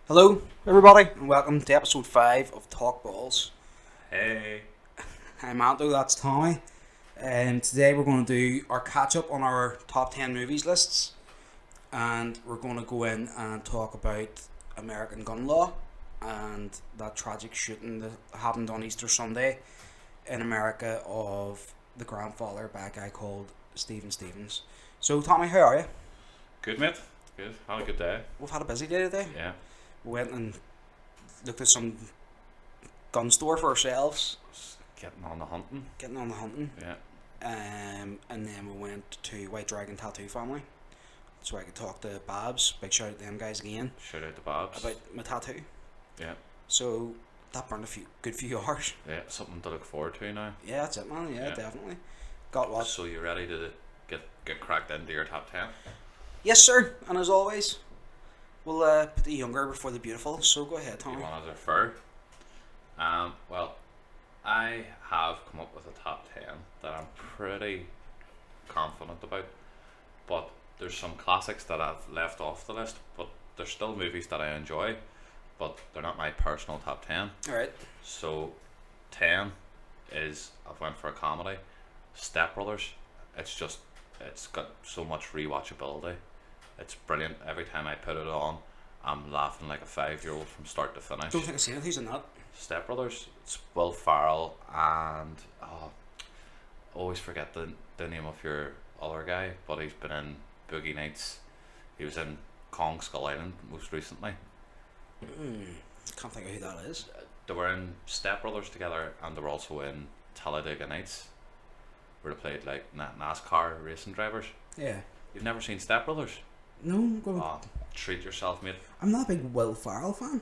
Hello, everybody, and welcome to episode 5 of Talk Balls. Hey. I'm Anto, that's Tommy, and today we're going to do our catch up on our top 10 movies lists, and we're going to go in and talk about American gun law and that tragic shooting that happened on Easter Sunday in America of the grandfather by a guy called Stephen Stevens. So, Tommy, how are you? Good, mate. Good. Had a good day. We've had a busy day today. Yeah. We went and looked at some gun store for ourselves. Just getting on the hunting. Yeah. And then we went to White Dragon Tattoo Family, so I could talk to Babs. Big shout out to them guys again. Shout out to Babs. About my tattoo. Yeah. So that burned a good few hours. Yeah, something to look forward to now. Yeah, that's it, man. Yeah, definitely. Got what? So you ready to get cracked into your top 10? Yes, sir. And as always, we'll put the younger before the beautiful. So go ahead, Tommy. You want to defer? Well, I have come up with a top 10 that I'm pretty confident about, but there's some classics that I've left off the list, but there's still movies that I enjoy, but they're not my personal top 10. All right. So 10 is, I've went for a comedy, Step Brothers. It's got so much rewatchability. It's brilliant. Every time I put it on, I'm laughing like a 5-year-old from start to finish. Don't think I've seen it. Who's in that? Step Brothers. It's Will Ferrell and always forget the name of your other guy, but he's been in Boogie Nights. He was in Kong Skull Island most recently. Can't think of who that is. They were in Step Brothers together, and they were also in Talladega Nights, where they played like NASCAR racing drivers. Yeah. You've never seen Step Brothers? No, Treat yourself, mate. I'm not a big Will Ferrell fan.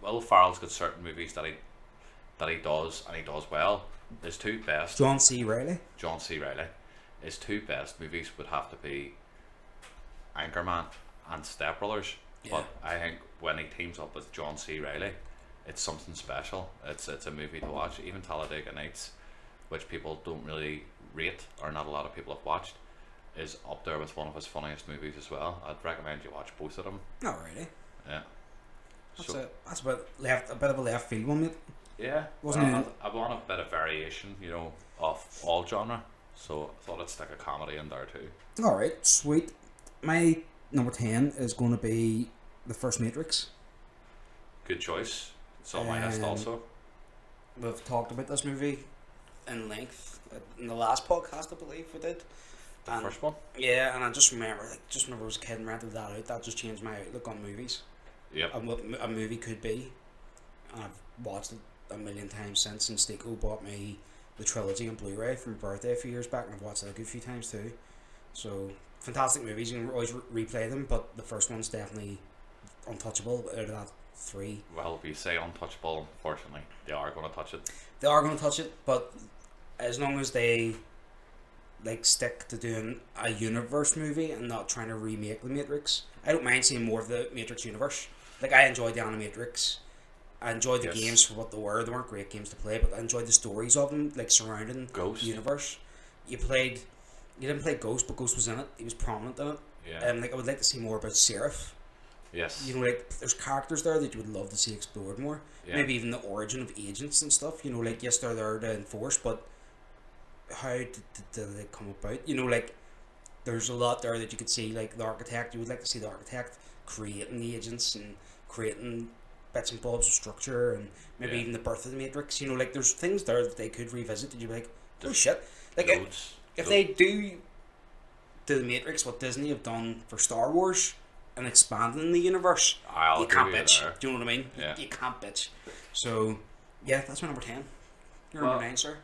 Will Ferrell's got certain movies that he does, and he does well. His two best. John C. Reilly. His two best movies would have to be Anchorman and Step Brothers. Yeah. But I think when he teams up with John C. Reilly, it's something special. It's a movie to watch. Even Talladega Nights, which people don't really rate, or not a lot of people have watched, is up there with one of his funniest movies as well. I'd recommend you watch both of them. Not really. Yeah. That's a bit of a left field one, mate. Yeah. I want a bit of variation, of all genre. So I thought I'd stick a comedy in there too. Alright, sweet. My number 10 is going to be the first Matrix. Good choice. It's on my list also. We've talked about this movie in length in the last podcast, I believe we did. The first one? Yeah, and I just remember I was a kid and rented that out. That just changed my outlook on movies. Yep. And what a movie could be. And I've watched it a million times since, and Steiko bought me the trilogy on Blu-ray for my birthday a few years back, and I've watched it a good few times too. So, fantastic movies, you can always replay them, but the first one's definitely untouchable out of that 3. Well, if you say untouchable, unfortunately, they are going to touch it. They are going to touch it, but as long as they stick to doing a universe movie and not trying to remake the Matrix, I don't mind seeing more of the Matrix universe. I enjoyed the Animatrix. I enjoyed the games for what they were. They weren't great games to play, but I enjoyed the stories of them, surrounding Ghost. The universe. You didn't play Ghost, but Ghost was in it. He was prominent in it. Yeah. And I would like to see more about Seraph. Yes. There's characters there that you would love to see explored more. Yeah. Maybe even the origin of agents and stuff. Yes, they're there to enforce, but how did they come about? There's a lot there that you could see, like the architect. You would like to see the architect creating the agents and creating bits and bobs of structure, and maybe even the birth of the Matrix. There's things there that they could revisit. Did you be like, oh shit? If they do the Matrix, what Disney have done for Star Wars and expanding the universe, you can't bitch. Do you know what I mean? Yeah. You can't bitch. So, yeah, that's my number 10. Your number 9, sir.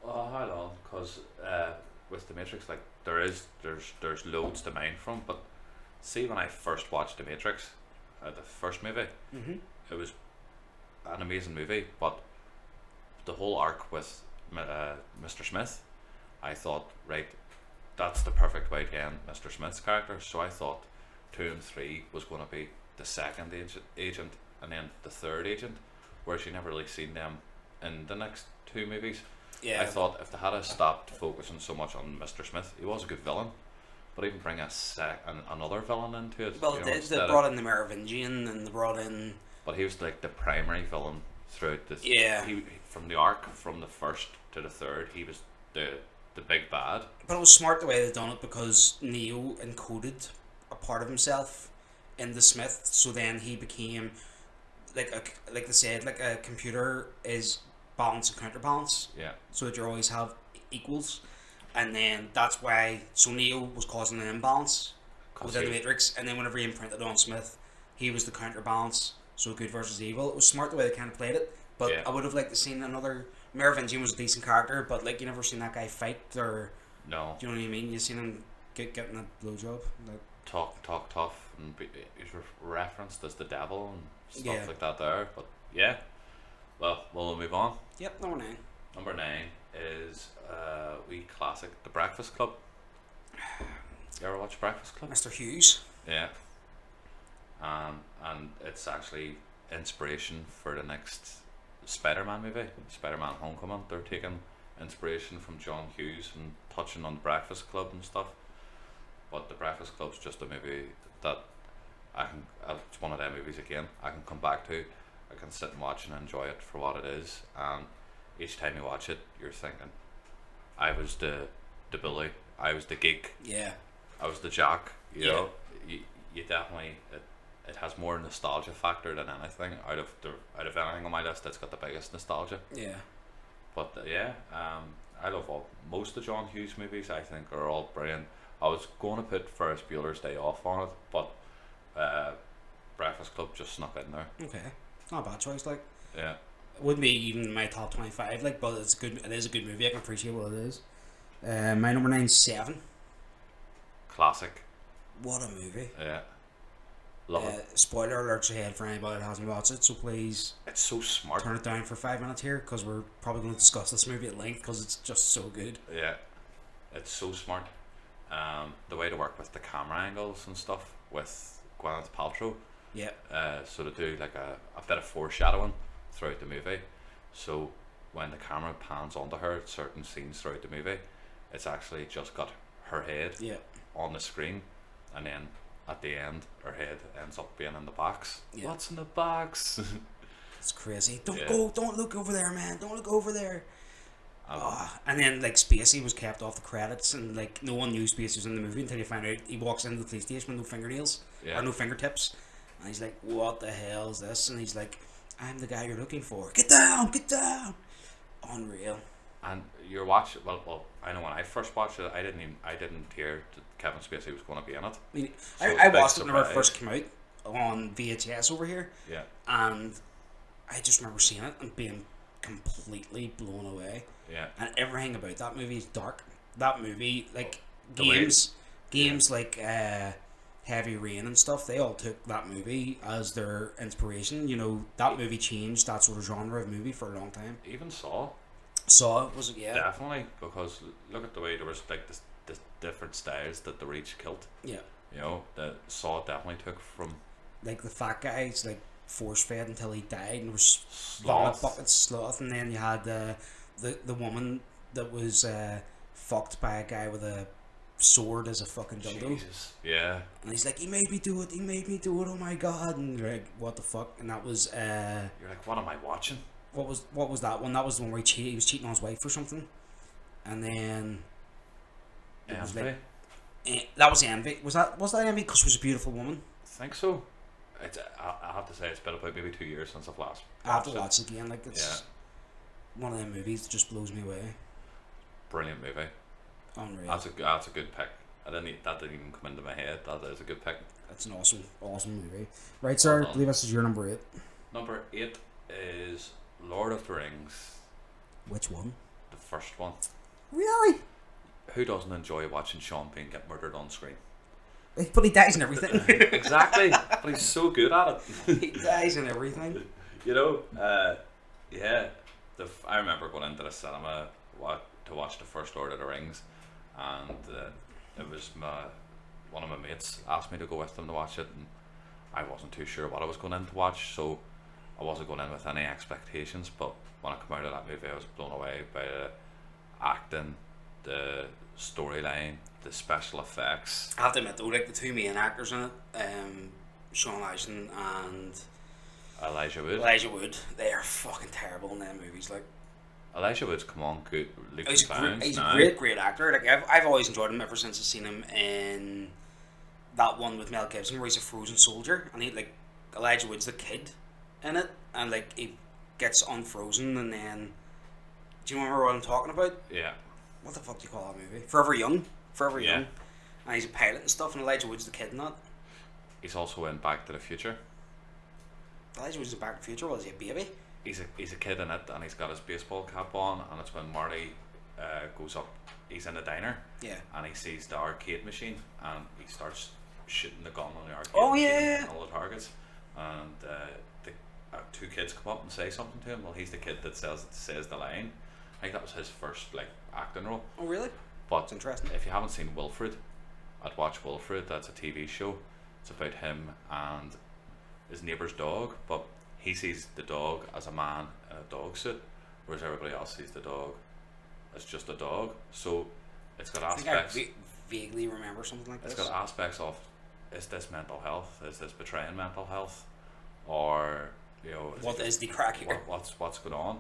Well, hold on, because with the Matrix, there's loads to mine from. But see, when I first watched the Matrix, the first movie, it was an amazing movie. But the whole arc with Mr. Smith, I thought, right, that's the perfect way to end Mr. Smith's character. So I thought 2 and 3 was going to be the second agent and then the third agent, whereas you never really seen them in the next 2 movies. Yeah. I thought if they had stopped focusing so much on Mr. Smith, he was a good villain, but even bring another villain into it. Well, You know, they brought in the Merovingian, and they brought in. but he was like the primary villain throughout this. Yeah. He from the arc from the first to the third, he was the big bad. But it was smart the way they done it because Neo encoded a part of himself in the Smith, so then he became like they said, like a computer is balance and counterbalance, Yeah. so that you always have equals, and then that's why Neo was causing an imbalance within the Matrix, and then whenever he imprinted on Smith, he was the counterbalance, so good versus evil. It was smart the way they kind of played it, but Yeah. I would have liked to seen another. Merovingian was a decent character, but like you never seen that guy fight, or No. do you know what I mean? You seen him getting a blowjob, like, Talk tough, and he's referenced as the devil and stuff Yeah. like that there. But yeah, well, we'll move on. yep, number 9. Number 9 is wee classic, The Breakfast Club. You ever watch Breakfast Club? Mr. Hughes. Yeah. And it's actually inspiration for the next Spider-Man movie, Spider-Man Homecoming. They're taking inspiration from John Hughes and touching on the Breakfast Club and stuff. But the Breakfast Club's just a movie that it's one of them movies again I can come back to. I can sit and watch and enjoy it for what it is. And each time you watch it, you're thinking, I was the bully, I was the geek, Yeah. I was the jock. You Yeah. know, you definitely it has more nostalgia factor than anything out of anything on my list. It's got the biggest nostalgia. Yeah. But I love most of John Hughes movies. I think are all brilliant. I was going to put Ferris Bueller's Day Off on it, but Breakfast Club just snuck in there. Okay. Not a bad choice, like. Yeah, It wouldn't be even my top 25, like, but it's good. It is a good movie. I can appreciate what it is. My number 9 is Seven. classic. What a movie. Yeah, love it. Spoiler alerts ahead for anybody that hasn't watched it, so please It's so smart. turn it down for 5 minutes here, because we're probably going to discuss this movie at length, because it's just so good. Yeah, it's so smart. The way to work with the camera angles and stuff with Gwyneth Paltrow. Yeah. So to do like a bit of foreshadowing throughout the movie. So when the camera pans onto her at certain scenes throughout the movie, it's actually just got her head Yeah. on the screen, and then at the end her head ends up being in the box. Yeah. What's in the box? It's crazy. Don't Yeah. go. Don't look over there, man. Don't look over there. And then like Spacey was kept off the credits, and like no one knew Spacey was in the movie until you find out he walks into the police station with no fingernails Yeah. or no fingertips, and he's like, "What the hell is this?" And he's like, "I'm the guy you're looking for. Get down, get down." Unreal. And you're watching. Well, I know when I first watched it, I didn't hear that Kevin Spacey was going to be in it. I mean, So I big watched it whenever it surprise. first came out on VHS over here, Yeah, and I just remember seeing it and being completely blown away. yeah, And everything about that movie is dark. That movie, like The way- games like Heavy Rain and stuff, they all took that movie as their inspiration. You know, that movie changed that sort of genre of movie for a long time. even Saw. Saw it, was it? Yeah. Definitely, because look at the way there was like this different styles that they each killed. Yeah. You know, that Saw definitely took from Like the fat guy's like force fed until he died, and there was Sloth. vomit buckets, sloth, and then you had the woman that was fucked by a guy with a sword as a fucking dildo. Jesus. Yeah. And he's like, he made me do it, oh my god, and you're like, what the fuck? And that was You're like, what am I watching? what was that one? That was the one where he was cheating on his wife or something. And then it was Envy? like, that was Envy. Was that Envy? Because she was a beautiful woman. I think so. I have to say it's been about maybe 2 years since I've last I have to watched it. watch it again. Like it's one of them movies that just blows me away. Brilliant movie. Unreal. That's a good pick. That didn't even come into my head. That is a good pick. That's an awesome movie. Right, sir. Well done. Believe us is your number 8. Number 8 is Lord of the Rings, Which one? the first one. Really? Who doesn't enjoy watching Sean Bean get murdered on screen? But he dies and everything. Exactly, but he's so good at it. He dies and everything. You know, yeah. I remember going into the cinema to watch the first Lord of the Rings, and it was one of my mates asked me to go with them to watch it, and I wasn't too sure what I was going in to watch, so I wasn't going in with any expectations. But when I came out of that movie, I was blown away by the acting, the storyline, the special effects. I have to admit though, like the two main actors in it, Sean Astin and Elijah Wood, they are fucking terrible in them movies. Like Elijah Wood's come on good. he's a great actor. Like I've always enjoyed him ever since I've seen him in that one with Mel Gibson where he's a frozen soldier, and he like Elijah Wood's the kid in it, and like he gets unfrozen, and then do you remember what I'm talking about? Yeah. What the fuck do you call that movie? Forever Young. And he's a pilot and stuff, and Elijah Wood's the kid in that. He's also in Back to the Future. Elijah Wood's in Back to the Future. Was he a baby? He's a kid in it, and he's got his baseball cap on, and it's when Marty goes up. He's in a diner. Yeah. And he sees the arcade machine, and he starts shooting the gun on the arcade. Oh machine yeah. and all the targets, and the two kids come up and say something to him. Well, he's the kid that says the line. I think that was his first like acting role. Oh really? But that's interesting. If you haven't seen Wilfred, I'd watch Wilfred. That's a TV show. It's about him and his neighbour's dog, but he sees the dog as a man in a dog suit, whereas everybody else sees the dog as just a dog. So it's got aspects. I vaguely remember something like this. It's got aspects of, is this mental health? Is this betraying mental health? Or, you know, what is the crack here? What's going on?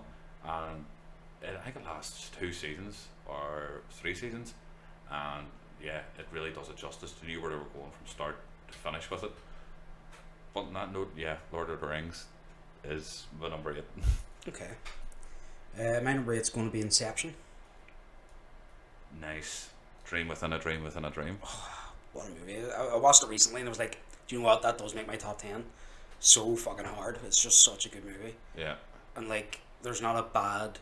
And I think it lasts 2 seasons or 3 seasons, and yeah, it really does it justice. You knew where they were going from start to finish with it. But on that note, yeah, Lord of the Rings is the number 8. Okay. My number 8's going to be Inception. Nice. Dream within a dream within a dream. What a movie. I watched it recently and I was like, do you know what? That does make my top 10. So fucking hard. It's just such a good movie. Yeah. And like, there's not a bad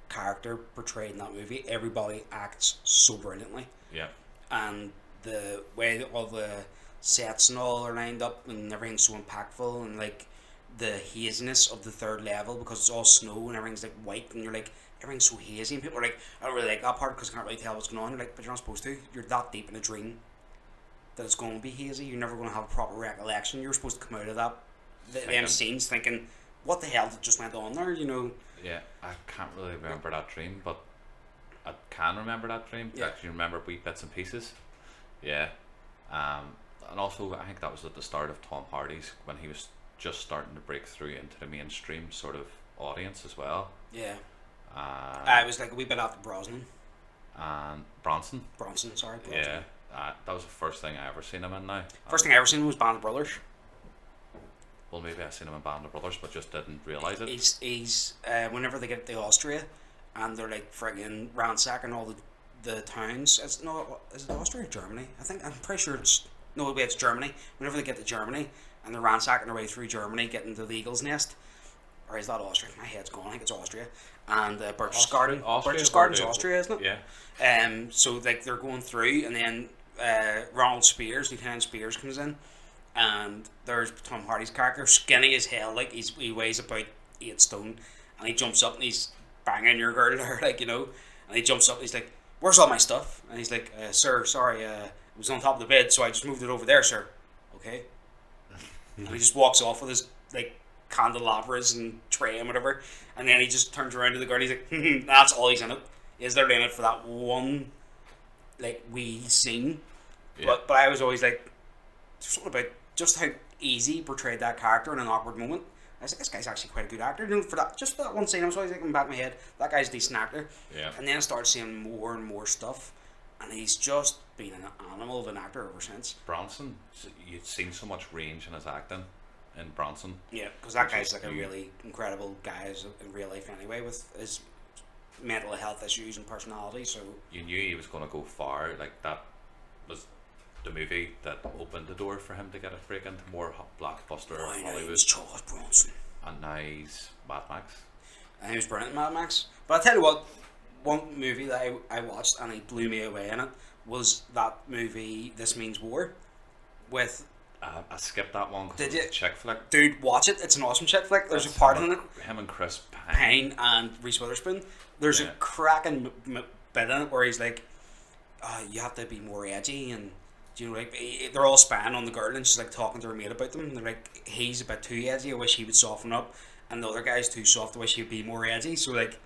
character portrayed in that movie. Everybody acts so brilliantly. Yeah. And the way that all the sets and all are lined up and everything's so impactful, and like the haziness of the third level because it's all snow and everything's like white and you're like, everything's so hazy, and people are like, I don't really like that part because I can't really tell what's going on. You're like, but you're not supposed to. You're that deep in a dream that it's going to be hazy. You're never going to have a proper recollection. You're supposed to come out of that them scenes thinking, what the hell just went on there, you know? Yeah, I can't really remember that dream, but I can remember that dream. Yeah. I actually remember wee bits and pieces. Yeah. And also I think that was at the start of Tom Hardy's, when he was just starting to break through into the mainstream sort of audience as well. Yeah. It was like a wee bit after Brosnan. And Bronson. Bronson. Yeah. That was the first thing I ever seen him in now. First thing I ever seen was Band of Brothers. Well, maybe I seen him in Band of Brothers, but just didn't realise it. He's whenever they get to Austria, and they're like friggin' ransacking all the towns. Is it Austria or Germany? I'm pretty sure it's Germany. Whenever they get to Germany, and they're ransacking their way through Germany, getting to the Eagle's Nest. Or is that Austria? My head's going. I think it's Austria. And Berchtesgaden. Berchtesgaden's Austria, isn't it? Yeah. So like they're going through, and then Ronald Spears, Lieutenant Spears, comes in, and there's Tom Hardy's character, skinny as hell, like he weighs about 8 stone, and he jumps up and he's banging your girl there, like, you know, and he jumps up and he's like, "Where's all my stuff?" And he's like, "Sir, sorry, it was on top of the bed, so I just moved it over there, sir." Okay. And he just walks off with his like candelabras and tray and whatever, and then he just turns around to the girl and he's like, that's all he's in it. Is there in it for that one like wee scene? Yeah. But I was always like, something about just how easy he portrayed that character in an awkward moment. I was like, this guy's actually quite a good actor. You know, for that one scene, I was always like in the back of my head, that guy's a decent actor. Yeah. And then I started seeing more and more stuff, and he's just been an animal of an actor ever since. Bronson, you'd seen so much range in his acting in Bronson. Yeah, because that guy's like a really incredible guy in real life anyway, with his mental health issues and personality. So you knew he was going to go far. Like, that was the movie that opened the door for him to get a break into more blockbuster Hollywood. He was Charles Bronson, and now he's Mad Max. And he was brilliant in Mad Max. But I tell you what, one movie that I watched and it blew me away in it was that movie This Means War with. I skipped that one because it's a chick flick. Dude, watch it. It's an awesome chick flick. There's a part in it. Him and Chris Pine and Reese Witherspoon. There's a cracking bit in it where he's like, you have to be more edgy, and you know, like they're all spying on the girl and she's like talking to her mate about them. And they're like, he's a bit too edgy. I wish he would soften up, and the other guy's too soft. I wish he'd be more edgy. So like,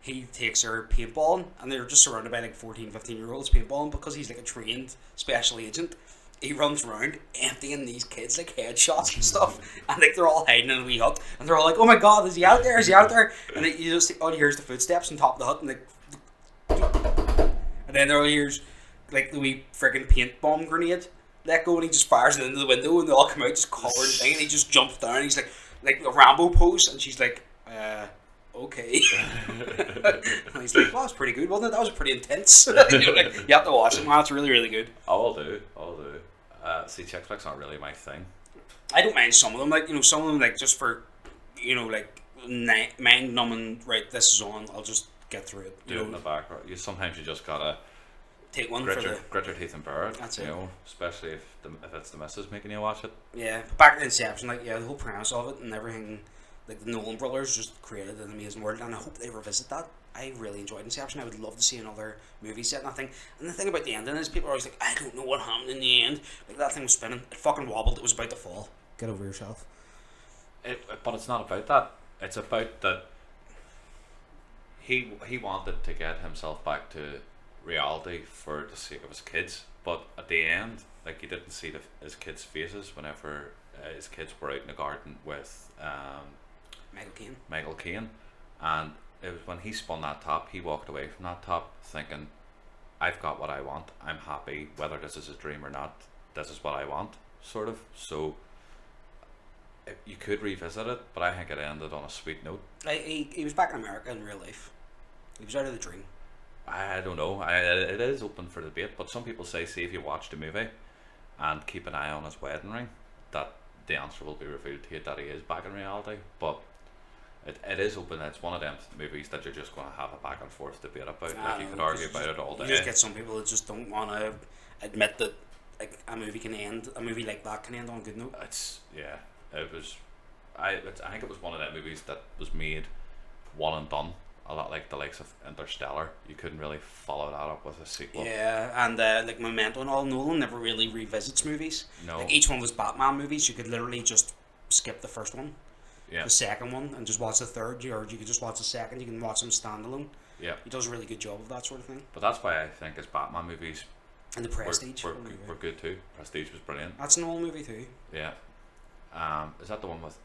he takes her paintballing, and they're just surrounded by like 14, 15-year-olds paintballing because he's like a trained special agent. He runs around emptying these kids like headshots and stuff, and like they're all hiding in a wee hut, and they're all like, "Oh my god, is he out there? Is he out there?" And you just all you hear is the footsteps on top of the hut, and like, and then there all hears like the wee friggin' paint bomb grenade let go, and he just fires it into the window, and they all come out just covered in thing, and he just jumps down, and he's like the Rambo pose, and she's like, okay. And he's like, well, that's pretty good, wasn't it? That was pretty intense. You have to watch it, man. It's really, really good. I'll do. See, chick flicks aren't really my thing. I don't mind some of them, like, some of them, like, just for, like, mind numbing, right, this is on, I'll just get through it. Do it in the background. Sometimes you just gotta take one grit your teeth and bear it. That's you it. know, especially if it's the missus making you watch it. Yeah, but back to Inception, like, yeah, the whole premise of it and everything, like, the Nolan brothers just created an amazing world, and I hope they revisit that. I really enjoyed Inception. I would love to see another movie set in that thing. And the thing about the ending is people are always like, I don't know what happened in the end. Like, that thing was spinning. It fucking wobbled. It was about to fall. Get over yourself. But it's not about that. It's about that he wanted to get himself back to reality for the sake of his kids. But at the end, like, he didn't see his kids' faces whenever his kids were out in the garden with Michael Caine. And it was when he spun that top, he walked away from that top thinking, I've got what I want, I'm happy, whether this is a dream or not, this is what I want, sort of. So you could revisit it, but I think it ended on a sweet note. He was back in America in real life. He was out of the dream. I don't know. It is open for debate, but some people say, see, if you watch the movie and keep an eye on his wedding ring, that the answer will be revealed to you that he is back in reality. But it is open. It's one of them movies that you're just going to have a back and forth debate about. Like, you could argue about it all day. You just get some people that just don't want to admit that, like, a movie like that can end on a good note. It was. I think it was one of them movies that was made one and done. A lot like the likes of Interstellar. You couldn't really follow that up with a sequel. Yeah, and like Memento and all, Nolan never really revisits movies. No. Like, each one was Batman movies. You could literally just skip the first one. Yeah. The second one and just watch the third, or you could just watch the second. You can watch them standalone. Yeah, he does a really good job of that sort of thing. But that's why I think his Batman movies and the Prestige were good too. Prestige was brilliant. That's an old movie too. Yeah. Is that the one with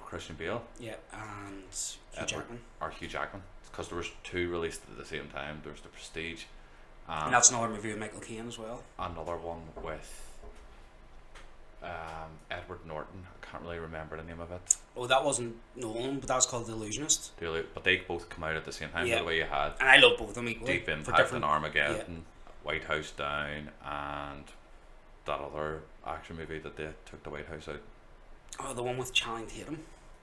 Christian Bale? Yeah, and Hugh Jackman. Or Hugh Jackman, because there was two released at the same time. There was the Prestige, and that's another movie with Michael Caine as well. Another one with Edward Norton. I can't really remember the name of it. Oh, that wasn't Nolan, but that was called The Illusionist. But they both come out at the same time. Yeah. The way you had, and I love both of them equally. Deep Impact and Armageddon, White House Down, and that other action movie that they took the White House out. Oh, the one with Channing Tatum.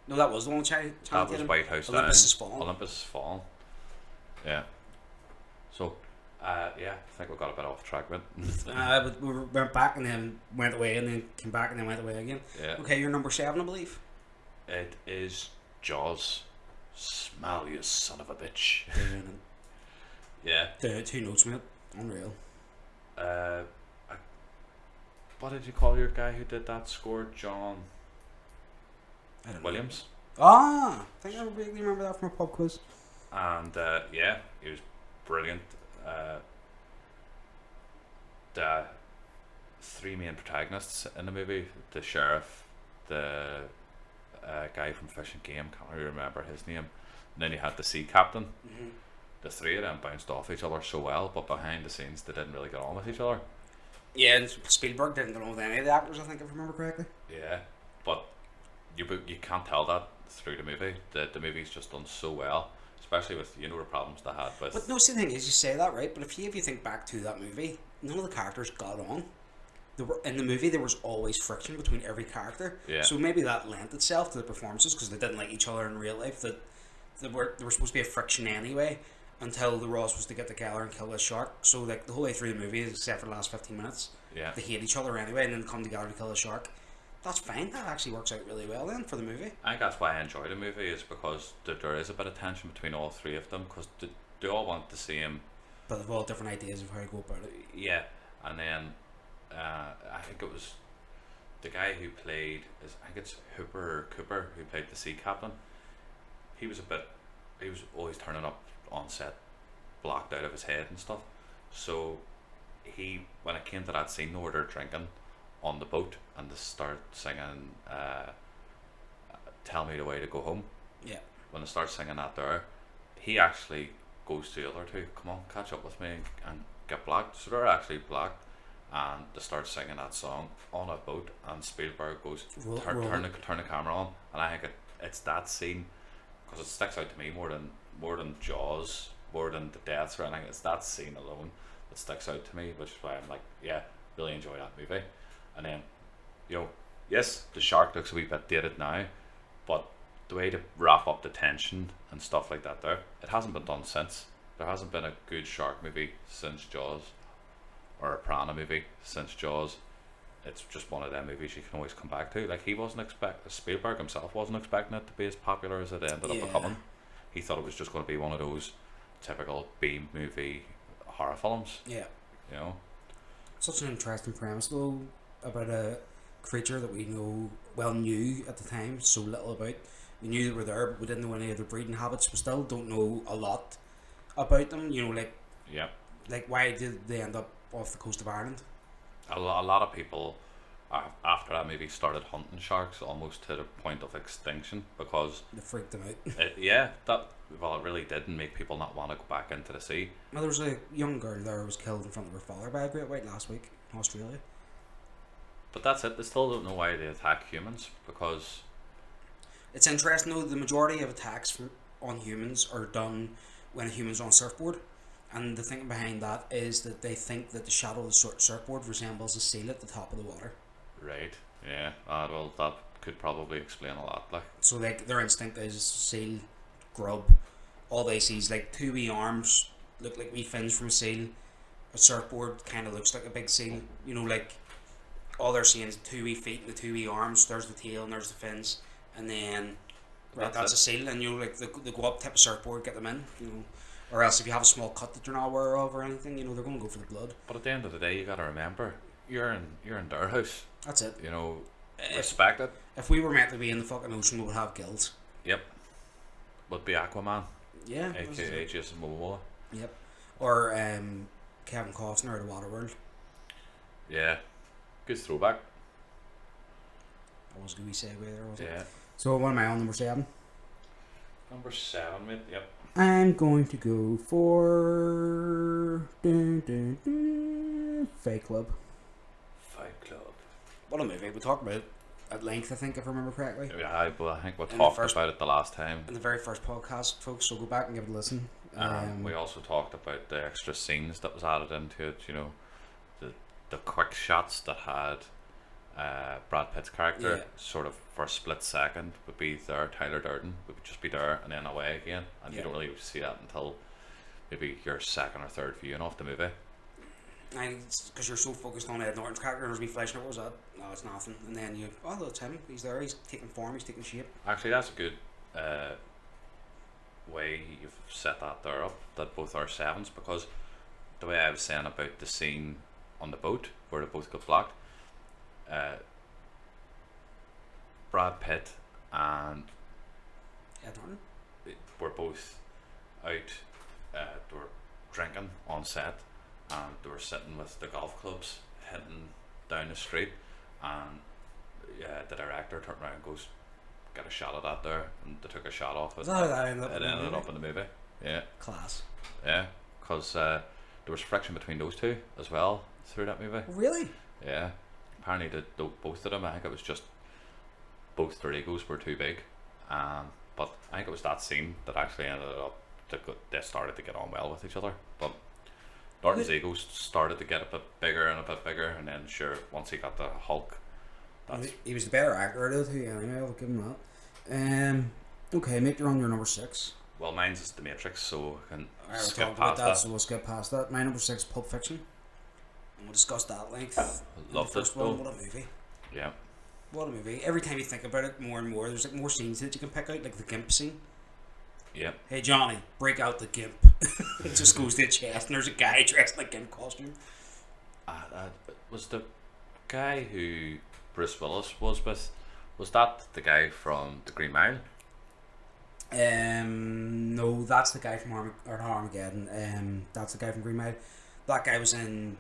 No, that was the one with Channing Tatum. That was White House Olympus Down. Olympus Has Fallen. Yeah. So, I think we got a bit off track, but we went back and then went away, and then came back and then went away again. Yeah. Okay, you're number 7, I believe. It is Jaws. Smell, you son of a bitch. Yeah. The 2 notes, mate. Unreal. What did you call your guy who did that score? John Williams. I think I vaguely remember that from a pub quiz. And he was brilliant. The 3 main protagonists in the movie: the sheriff, the guy from Fish and Game, can't really remember his name, and then you had the sea captain. Mm-hmm. The 3 of them bounced off each other so well, but behind the scenes they didn't really get on with each other. Yeah, and Spielberg didn't get on with any of the actors, I think, if I remember correctly. Yeah, but you can't tell that through the movie. The movie's just done so well, especially with the problems they had with. But no, see, the thing is, you say that, right? But if you think back to that movie, none of the characters got on. In the movie, there was always friction between every character. Yeah. So maybe that lent itself to the performances because they didn't like each other in real life. That there were supposed to be a friction anyway, until they were all supposed to get together and kill this shark. So like the whole way through the movie, except for the last 15 minutes, they hate each other anyway, and then come together to kill the shark. That's fine. That actually works out really well then for the movie. I think that's why I enjoy the movie, is because there is a bit of tension between all 3 of them, because they all want the same. But they've all different ideas of how to go about it. Yeah, and then I think it was the guy who played, I think it's Cooper, who played the sea captain. He was a bit he was always turning up on set, blocked out of his head and stuff. So when it came to that scene where they're drinking on the boat and they start singing "Tell Me the Way to Go Home," Yeah. when they start singing that there, he actually goes to the other two, "Come on, catch up with me and get blacked." So they're actually blacked, and they start singing that song on a boat, and Spielberg goes, turn the camera on, and I think it's that scene, because it sticks out to me more than Jaws, more than the deaths or anything. It's that scene alone that sticks out to me, which is why I'm like, yeah, really enjoy that movie. And then, yes, the shark looks a wee bit dated now, but the way to wrap up the tension and stuff like that there, it hasn't been done since. There hasn't been a good shark movie since Jaws, or a piranha movie since Jaws. It's just one of them movies you can always come back to. Like, Spielberg himself wasn't expecting it to be as popular as it ended up becoming. He thought it was just going to be one of those typical B movie horror films. Yeah. Such an interesting premise though, about a creature that we knew at the time so little about. We knew they were there, but we didn't know any of their breeding habits. We still don't know a lot about them. Like why did they end up off the coast of Ireland? A lot of people after that movie started hunting sharks almost to the point of extinction, because they freaked them out. It really did, and make people not want to go back into the sea. Well, there was a young girl there who was killed in front of her father by a great white last week in Australia. But that's it. They still don't know why they attack humans, because it's interesting though, the majority of attacks on humans are done when a human's on a surfboard. And the thinking behind that is that they think that the shadow of the surfboard resembles a seal at the top of the water. Right, yeah. Well, that could probably explain a lot. So, their instinct is seal, grub. All they see is, two wee arms, look like wee fins from a seal. A surfboard kind of looks like a big seal. All they're seeing is the two wee feet and the two wee arms. There's the tail and there's the fins. And then, that's a seal. And, they go up, tip a surfboard, get them in, Or else if you have a small cut that you're not aware of or anything, they're going to go for the blood. But at the end of the day, you got to remember, you're in their house. That's it. Respect it. If we were meant to be in the fucking ocean, we would have gills. Yep. Would be Aquaman. Yeah. AKA Jason Momoa. Yep. Or Kevin Costner out of Waterworld. Yeah. Good throwback. That was a good wee segue there, wasn't it? Yeah. So what am I on, number 7? Number 7, mate. Yep. I'm going to go for Fight Club. Fight Club. What a movie. We talked about it at length, I think, if I remember correctly. Yeah, I think we talked about it the last time. In the very first podcast, folks, so go back and give it a listen. We also talked about the extra scenes that was added into it, the quick shots that had Brad Pitt's character sort of for a split second would be there. Tyler Durden would just be there and then away again, and you don't really see that until maybe your second or third viewing of the movie. Because you're so focused on Ed Norton's character, and there's me flashing, what was that? No, it's nothing. And then that's him. He's there. He's taking form. He's taking shape. Actually, that's a good way you've set that there up. That both are 7s, because the way I was saying about the scene on the boat where they both got blocked. Brad Pitt and Ed Norton were both out. They were drinking on set, and they were sitting with the golf clubs hitting down the street, and the director turned around and goes, "Get a shot of that there," and they took a shot off it. Is that how that ended up in the movie? Yeah. Class. Yeah, because there was friction between those two as well through that movie. Really? Yeah. Apparently, both of them, I think it was just both their egos were too big. But I think it was that scene that actually ended up they started to get on well with each other. But Norton's egos started to get a bit bigger, and then sure, once he got the Hulk, he was the better actor out of the two anyway, I'll give him that. Okay, make your own your number 6. Well, mine's is The Matrix, so I can skip past that. So we'll skip past that. My number 6 is Pulp Fiction. And we'll discuss that at length. Loved it. What a movie. Yeah. What a movie. Every time you think about it more and more, there's more scenes that you can pick out, like the Gimp scene. Yep. Hey Johnny, break out the Gimp. It just goes to the chest and there's a guy dressed in a Gimp costume. Was the guy who Bruce Willis was with, was that the guy from The Green Mile? No, that's the guy from not Armageddon. That's the guy from Green Mile. That guy was in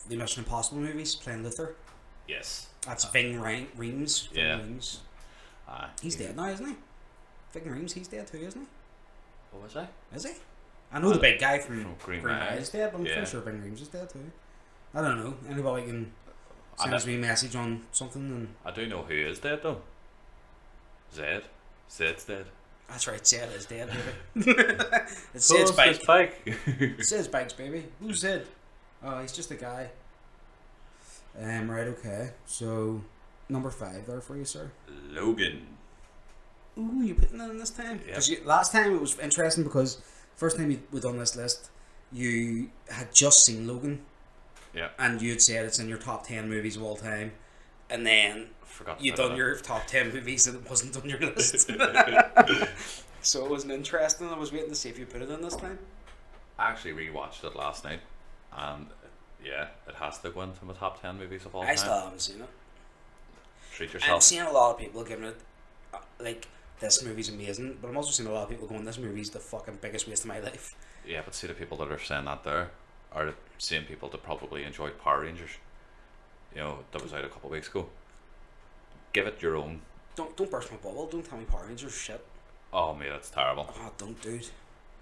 the Mission Impossible movies playing Luther. Yes. That's Ving Rhames. Yeah. Rhames. He's Yeah. dead now, isn't he? Ving Rhames, he's dead too, isn't he? What was I? Is he? I know the big guy from Green Green Mile. Mile is dead, but I'm Yeah. pretty sure Ving Rhames is dead too. I don't know. Anybody can send us a wee message on something and... I do know who is dead though. Zed. Zed's dead. That's right, Zed is dead, baby. It's Zed's bike. It's Zed's bikes, baby. Who's Zed? Oh, he's just a guy. Right, okay. So, number 5 there for you, sir. Logan. Ooh, you putting that in this time? Yep. Because last time it was interesting because first time we done this list, you had just seen Logan. Yeah. And you had said it's in your top 10 movies of all time. And then Forgot. you done your top 10 movies and it wasn't on your list. So it wasn't interesting. I was waiting to see if you put it in this time. I actually rewatched it last night, and yeah, it has to go into my top 10 movies of all I time. still haven't seen it. Treat I'm yourself. seeing a lot of people giving it like this movie's amazing, but I'm also seeing a lot of people going, this movie's the fucking biggest waste of my life. Yeah, but see, the people that are saying that there are the same people that probably enjoyed Power Rangers. You know, that was out a couple of weeks ago. Give it your own. Don't burst my bubble. Don't tell me Power Rangers shit. Oh, mate, that's terrible. Oh, don't, dude.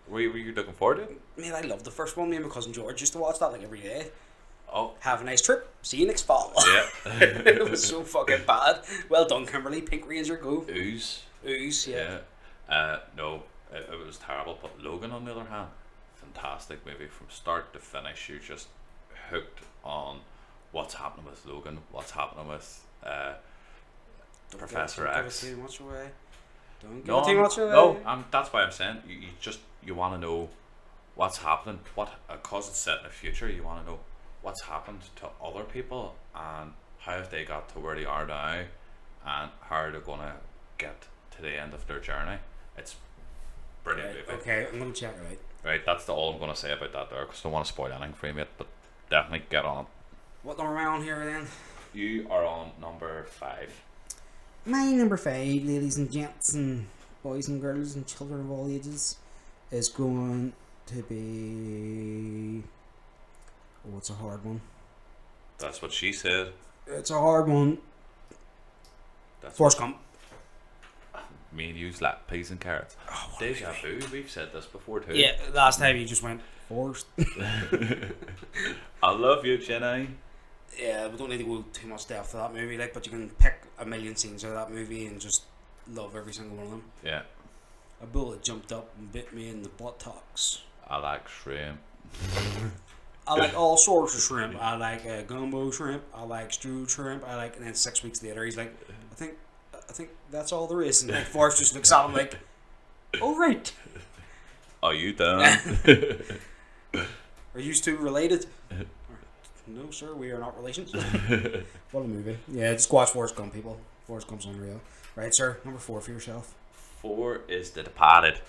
Were you looking forward to it? Mate, I love the first one. Me and my cousin George used to watch that like every day. Oh. Have a nice trip. See you next fall. Yeah. It was so fucking bad. Well done, Kimberly. Pink Ranger, go. Ooze. Ooze, yeah. No, it was terrible. But Logan, on the other hand, fantastic movie from start to finish. You're just hooked on what's happening with Logan, what's happening with Professor X. Don't give it too much away. Don't give No, it too much away. no, that's why I'm saying you want to know what's happening. Cause it's set in the future. You want to know what's happened to other people and how have they got to where they are now, and how are they gonna get to the end of their journey. It's brilliant movie. Okay, I'm gonna check it out. Right, that's all I'm gonna say about that there, because I don't want to spoil anything for you yet, but definitely get on it. What number am I on here then? You are on number 5. My number 5, ladies and gents and boys and girls and children of all ages, is going to be... Oh, it's a hard one. That's what she said. It's a hard one. That's Forrest Gump. Me and you's like peas and carrots. Oh, Deja vu, we've said this before too. Yeah, last time you just went, Forrest. I love you, Jenny. Yeah, we don't need to go too much depth to that movie, like, but you can pick a million scenes out of that movie and just love every single one of them. Yeah. A bullet jumped up and bit me in the buttocks. I like shrimp. I like all sorts of shrimp. I like gumbo shrimp. I like stewed shrimp. I like, and then 6 weeks later, he's like, I think that's all there is. And like Forrest just looks at him like, "All right, Are you done? are you two related?" No, sir, we are not relations. What a movie! Yeah, just watch Forrest Gump, people. Forrest Gump's unreal. Right, sir. Number 4 for yourself. 4 is The Departed.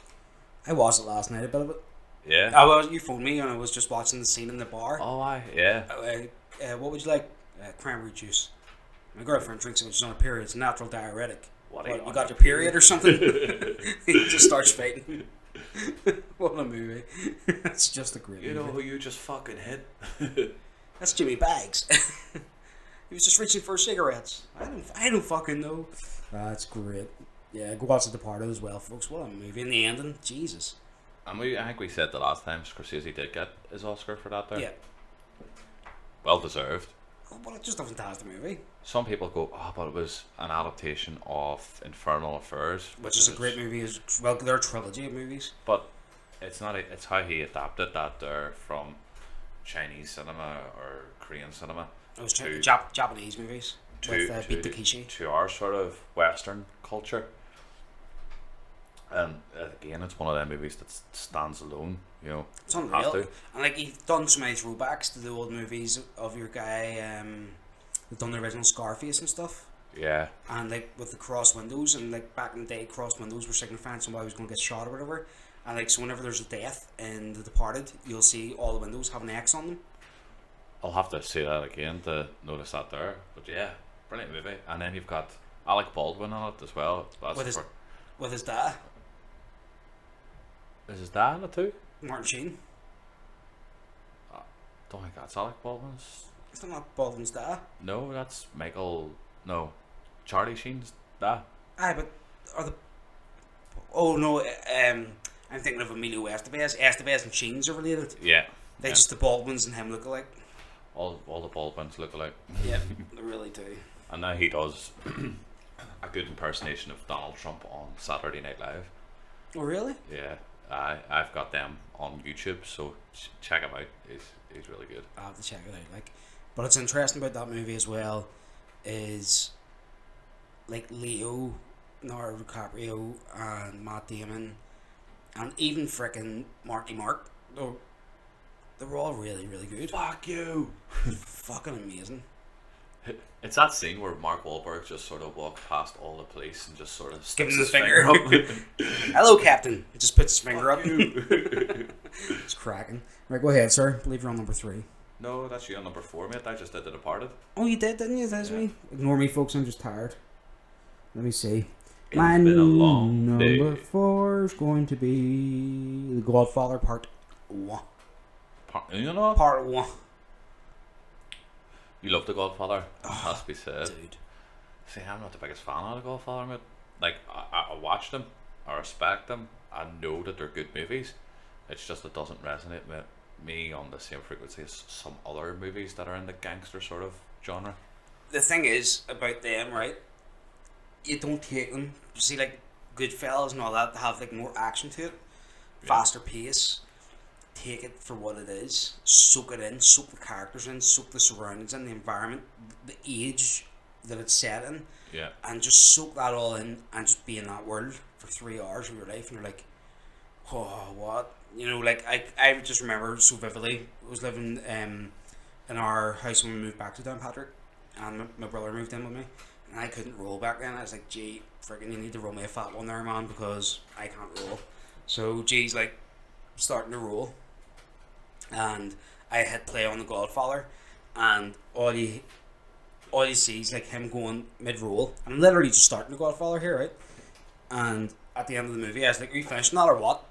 I watched it last night. A bit of it. Yeah. You phoned me and I was just watching the scene in the bar. Oh, yeah. What would you like? Cranberry juice. My girlfriend drinks it when she's on her period. It's a natural diuretic. What You got your period or something? He just starts fighting. What a movie. It's just a great You movie. know who you just fucking hit? That's Jimmy Bags. He was just reaching for cigarettes. I don't fucking know. That's great. Yeah, go watch The Departed as well, folks. What a movie. In the ending, Jesus. And I think we said the last time Scorsese did get his Oscar for that there. Yeah. Well deserved. Oh, but it's just a fantastic movie. Some people go, but it was an adaptation of Infernal Affairs, Which is a great movie. Well, they're a trilogy of movies. But it's not. It's how he adapted that there from Chinese cinema or Korean cinema. It was to Japanese movies with Beat Takeshi. To our sort of Western culture. And again, it's one of them movies that stands alone. You know, It's unreal. And like he's done so many throwbacks to the old movies of your guy. They've done the original Scarface and stuff. Yeah. And like with the cross windows, and like back in the day, cross windows were signifying somebody was going to get shot or whatever. And like so, whenever there's a death in The Departed, you'll see all the windows have an X on them. I'll have to see that again to notice that there. But yeah, brilliant movie. And then you've got Alec Baldwin on it as well. With his dad. Is his dad in it too? Martin Sheen. Don't think that's Alec Baldwin's. It's not Baldwin's dad. No, that's Michael. No, Charlie Sheen's dad. Aye, but are the... Oh no, I'm thinking of Emilio Estevez. Estevez and Sheens are related. Yeah. They just the Baldwins and him look alike. All the Baldwins look alike. Yeah, they really do. And now he does a good impersonation of Donald Trump on Saturday Night Live. Oh really? Yeah, I've got them on YouTube, so check him out. He's really good. I'll have to check it out. Like, but what's interesting about that movie as well is like Leo, Leonardo DiCaprio, and Matt Damon, and even frickin' Marky Mark. They were all really, really good. Fuck you! Fucking amazing. It's that scene where Mark Wahlberg just sort of walks past all the police and just sort of Give sticks him the his finger. up. Hello, Captain. He just puts his finger Fuck up. you. It's cracking. Right, go ahead, sir. I believe you're on number 3. No, that's you on number 4, mate. I just did The Departed. Oh, you did, didn't you? That's Yeah. me. Ignore me, folks. I'm just tired. Let me see. It's My been a long number day. 4 is going to be The Godfather Part 1. You know, Part 1. you love The Godfather. It has to be said. Dude. See, I'm not the biggest fan of The Godfather, mate. Like, I watch them, I respect them, I know that they're good movies. It's just it doesn't resonate with me on the same frequency as some other movies that are in the gangster sort of genre. The thing is about them, right? You don't take them. You see, like Goodfellas and all that, they have like more action to it, faster pace. Take it for what it is. Soak it in. Soak the characters in. Soak the surroundings in, the environment, the age that it's set in, Yeah. and just soak that all in and just be in that world for 3 hours of your life, and you're like, oh, what? You know, like I just remember so vividly. I was living in our house when we moved back to Downpatrick, and my brother moved in with me, and I couldn't roll back then. I was like, gee, friggin' you need to roll me a fat one there, man, because I can't roll. So G's like starting to roll, and I hit play on The Godfather, and all you see is like him going mid roll, and I'm literally just starting The Godfather here, right? And at the end of the movie, I was like, are you finishing that or what?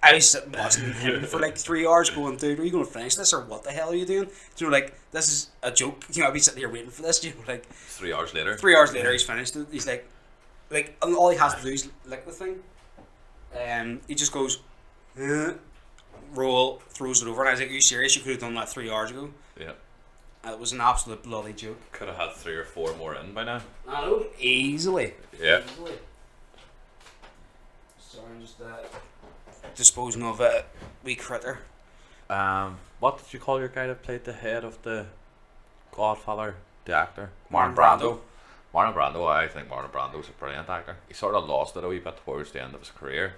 I was sitting watching him for like 3 hours going, dude, are you going to finish this or what the hell are you doing? You know, like, this is a joke. You know, I'll be sitting here waiting for this. You know, like, 3 hours later. 3 hours later, he's finished it. He's like, and all he has to do is lick the thing. He just goes, roll, throws it over. And I was like, are you serious? You could have done that 3 hours ago. Yeah. And it was an absolute bloody joke. Could have had 3 or 4 more in by now. I know. Easily. Yeah. Easily. Sorry, I'm just disposing of a wee critter. What did you call your guy that played the head of the Godfather, the actor? Marlon Brando. Marlon Brando, I think Marlon Brando's a brilliant actor. He sort of lost it a wee bit towards the end of his career,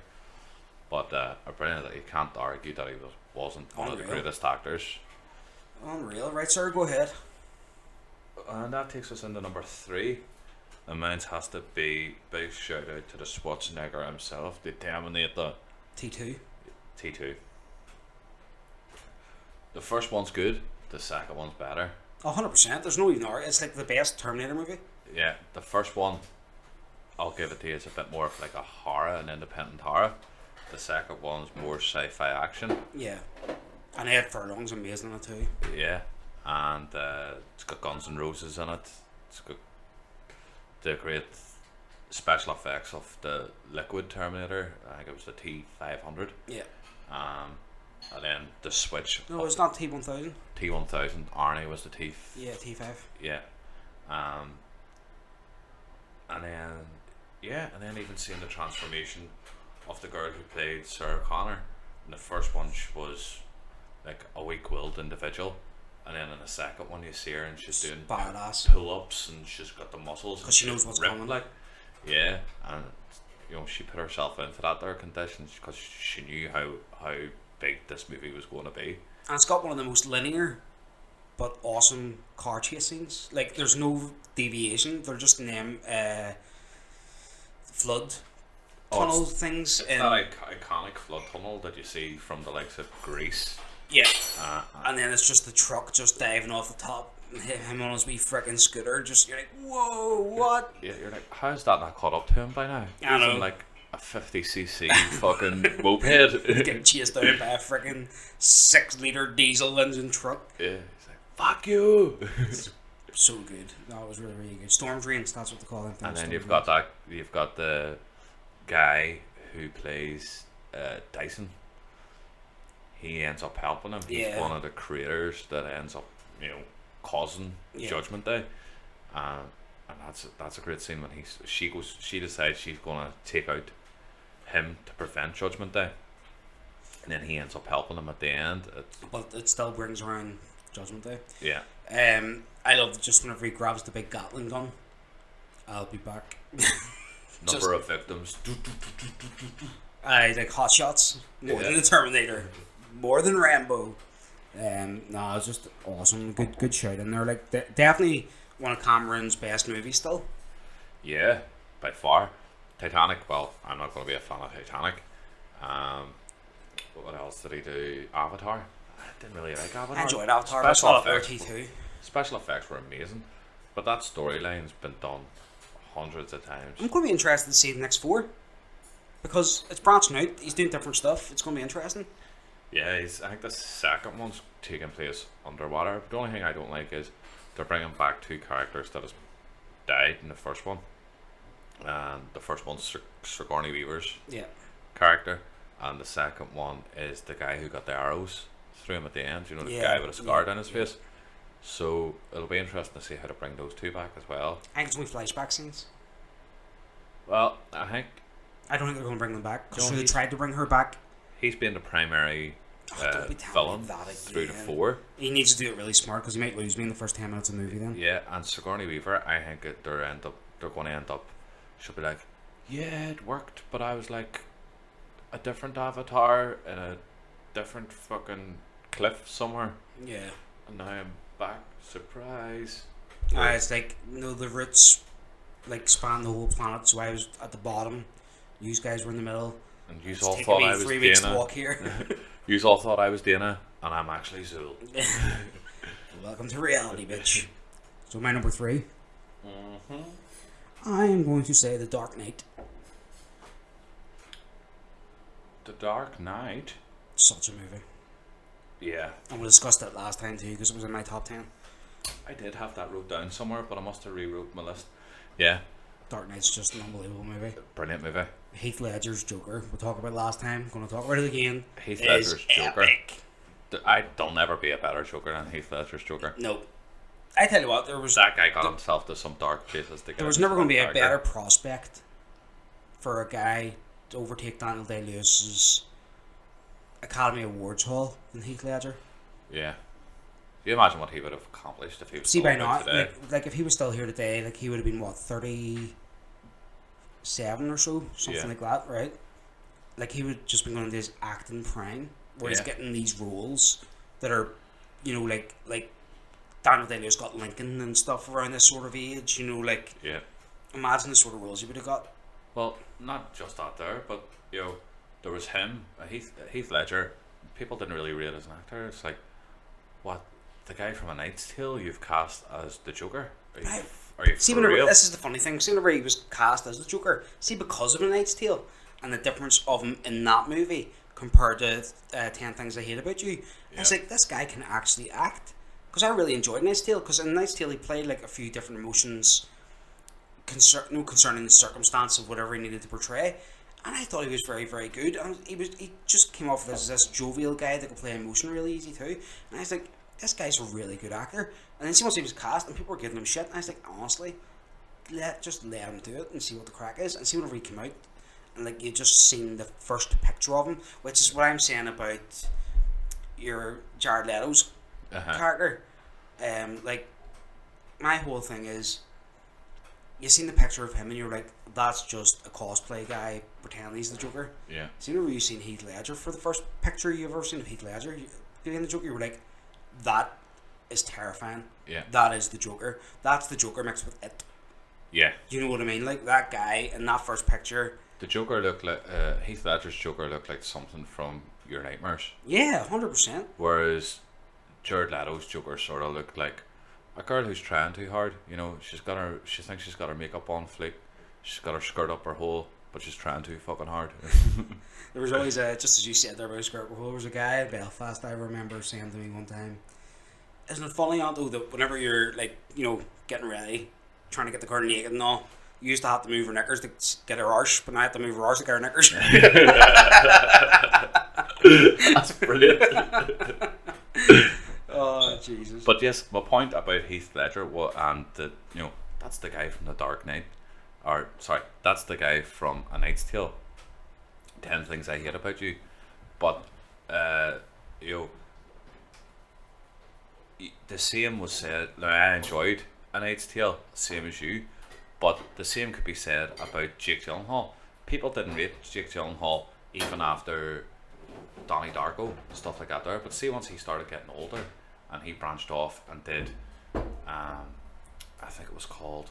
but a brilliant. You can't argue that he wasn't one of the Unreal. greatest actors. Unreal. Right, sir, go ahead. And that takes us into number 3. And mine has to be big shout out to the Schwarzenegger himself, the Terminator T2. T2. The first one's good, the second one's better. 100%. There's no even argument. It's like the best Terminator movie. Yeah, the first one, I'll give it to you, it's a bit more of like a horror, an independent horror. The second one's more sci-fi action. Yeah. And Ed Furlong's amazing in it too. Yeah, and it's got Guns N' Roses in it. It's got the great special effects of the liquid Terminator. I think it was the T500. Yeah. And then the switch. No, it's not T1000. T1000. Arnie was the T. Yeah, T5. Yeah. And then even seeing the transformation of the girl who played Sarah Connor. In the first one, she was like a weak-willed individual, and then in the second one, you see her and she's doing badass pull-ups and she's got the muscles because she knows what's ripped, coming. like, yeah, and you know she put herself into that there conditions because she knew how big this movie was going to be. And it's got one of the most linear but awesome car chase scenes. Like, there's no deviation. They're just in them flood tunnel things. It's that iconic flood tunnel that you see from the likes of Greece. Yeah. And then it's just the truck just diving off the top, and him on his wee frickin' scooter. Just, you're like, whoa, what? Yeah, you're like, how's that not caught up to him by now? I know. He's in like a 50cc fucking moped. Getting chased down by a freaking 6-liter diesel engine truck. Yeah, he's like, fuck you. So good. No, it was really, really good. Storm Drains, that's what they call them. And then you've got the guy who plays Dyson. He ends up helping him. He's one of the creators that ends up, causing Judgment Day. And that's a great scene when she decides she's gonna take out him to prevent Judgment Day, and then he ends up helping him at the end. But it still brings around Judgment Day. Yeah. I love just whenever he grabs the big Gatling gun. I'll be back. Number of victims. I like Hot Shots more than the Terminator, more than Rambo. No, it's just awesome. Good shout in there. Like definitely one of Cameron's best movies still. Yeah, by far. Titanic. Well, I'm not going to be a fan of Titanic. What else did he do? Avatar. I didn't really like Avatar. I enjoyed Avatar. But I saw it too. Special effects were amazing, but that storyline's been done hundreds of times. I'm going to be interested to see the next 4 because it's branching out. He's doing different stuff. It's going to be interesting. Yeah, I think the second one's taking place underwater. The only thing I don't like is they're bringing back 2 characters that has died in the first one, and the first one's Sigourney Weaver's character, and the second one is the guy who got the arrows through him at the end. The guy with a scar down his face. So it'll be interesting to see how to bring those 2 back as well. I think it's only flashback scenes. Well, I don't think they're going to bring them back. Because they he's- tried to bring her back. He's been the primary Don't be telling me villain that through the again. 4. He needs to do it really smart because he might lose me in the first 10 minutes of the movie then. Yeah, and Sigourney Weaver, I think they're going to end up. She'll be like, yeah, it worked, but I was like a different avatar in a different fucking cliff somewhere, Yeah. and now I'm back. Surprise. It's like, the roots like span the whole planet, so I was at the bottom. You guys were in the middle. And you It's all taken thought me I was 3 weeks to Dana. walk here. You all thought I was Dana, and I'm actually Zul. Welcome to reality, bitch. So my number 3. Mm-hmm. I am going to say The Dark Knight. The Dark Knight. Such a movie. Yeah. And we discussed it last time too because it was in my top 10. I did have that wrote down somewhere, but I must have rewrote my list. Yeah. Dark Knight's just an unbelievable movie. Brilliant movie. Heath Ledger's Joker. We talked about it last time. Going to talk about it again. Heath Ledger's Joker. Epic. There'll never be a better Joker than Heath Ledger's Joker. No. I tell you what, That guy got himself to some dark places. There was never going to be a better prospect for a guy to overtake Daniel Day-Lewis's Academy Awards haul than Heath Ledger. Yeah. You imagine what he would have accomplished if he was See, still by now, alive today. like if he was still here today, like he would have been what, 37 or so, something like that, right? Like he would just been going to this acting prime, where he's getting these roles that are, like Daniel Day-Lewis got Lincoln and stuff around this sort of age, like imagine the sort of roles he would have got. Well, not just that there, but there was him, Heath Ledger. People didn't really rate as an actor. It's like, what, the guy from A Knight's Tale you've cast as the Joker? Are you See, for real? this is the funny thing. See, whenever he was cast as the Joker, see, because of A Knight's Tale and the difference of him in that movie compared to 10 Things I Hate About You, I was like, this guy can actually act. Because I really enjoyed Knight's Tale, because in Knight's Tale he played like a few different emotions concerning the circumstance of whatever he needed to portray, and I thought he was very, very good. And he just came off as this jovial guy that could play emotion really easy too, and I was like, this guy's a really good actor. And then see, once he was cast and people were giving him shit, and I was like, honestly, let him do it and see what the crack is. And see, whenever he came out and like you just seen the first picture of him, which is what I'm saying about your Jared Leto's character. Like my whole thing is, you seen the picture of him and you're like, that's just a cosplay guy pretending he's the Joker. Yeah. So whenever you seen Heath Ledger for the first picture you ever seen of Heath Ledger doing the Joker, you were like, that is terrifying. Yeah. That is the Joker. That's the Joker mixed with it. Yeah. You know what I mean? Like that guy in that first picture. The Joker looked like Heath Ledger's Joker looked like something from Your Nightmares. Yeah, 100%. Whereas Jared Leto's Joker sort of looked like a girl who's trying too hard. She thinks she's got her makeup on fleek. She's got her skirt up her hole. but she's trying too fucking hard. There was always just as you said there about Skirt Before, there was a guy at Belfast I remember saying to me one time, isn't it funny, Anto, that whenever you're like, getting ready, trying to get the girl naked and all, you used to have to move her knickers to get her arse, but now I have to move her arse to get her knickers. That's brilliant. Oh, Jesus. But yes, my point about Heath Ledger and that's the guy from The Dark Knight, or sorry, that's the guy from A Knight's Tale. 10 Things I Hate About You, but the same was said. Now, I enjoyed A Knight's Tale, same as you, but the same could be said about Jake Gyllenhaal. People didn't rate Jake Gyllenhaal even after Donnie Darko and stuff like that there. But see, once he started getting older and he branched off and did, I think it was called.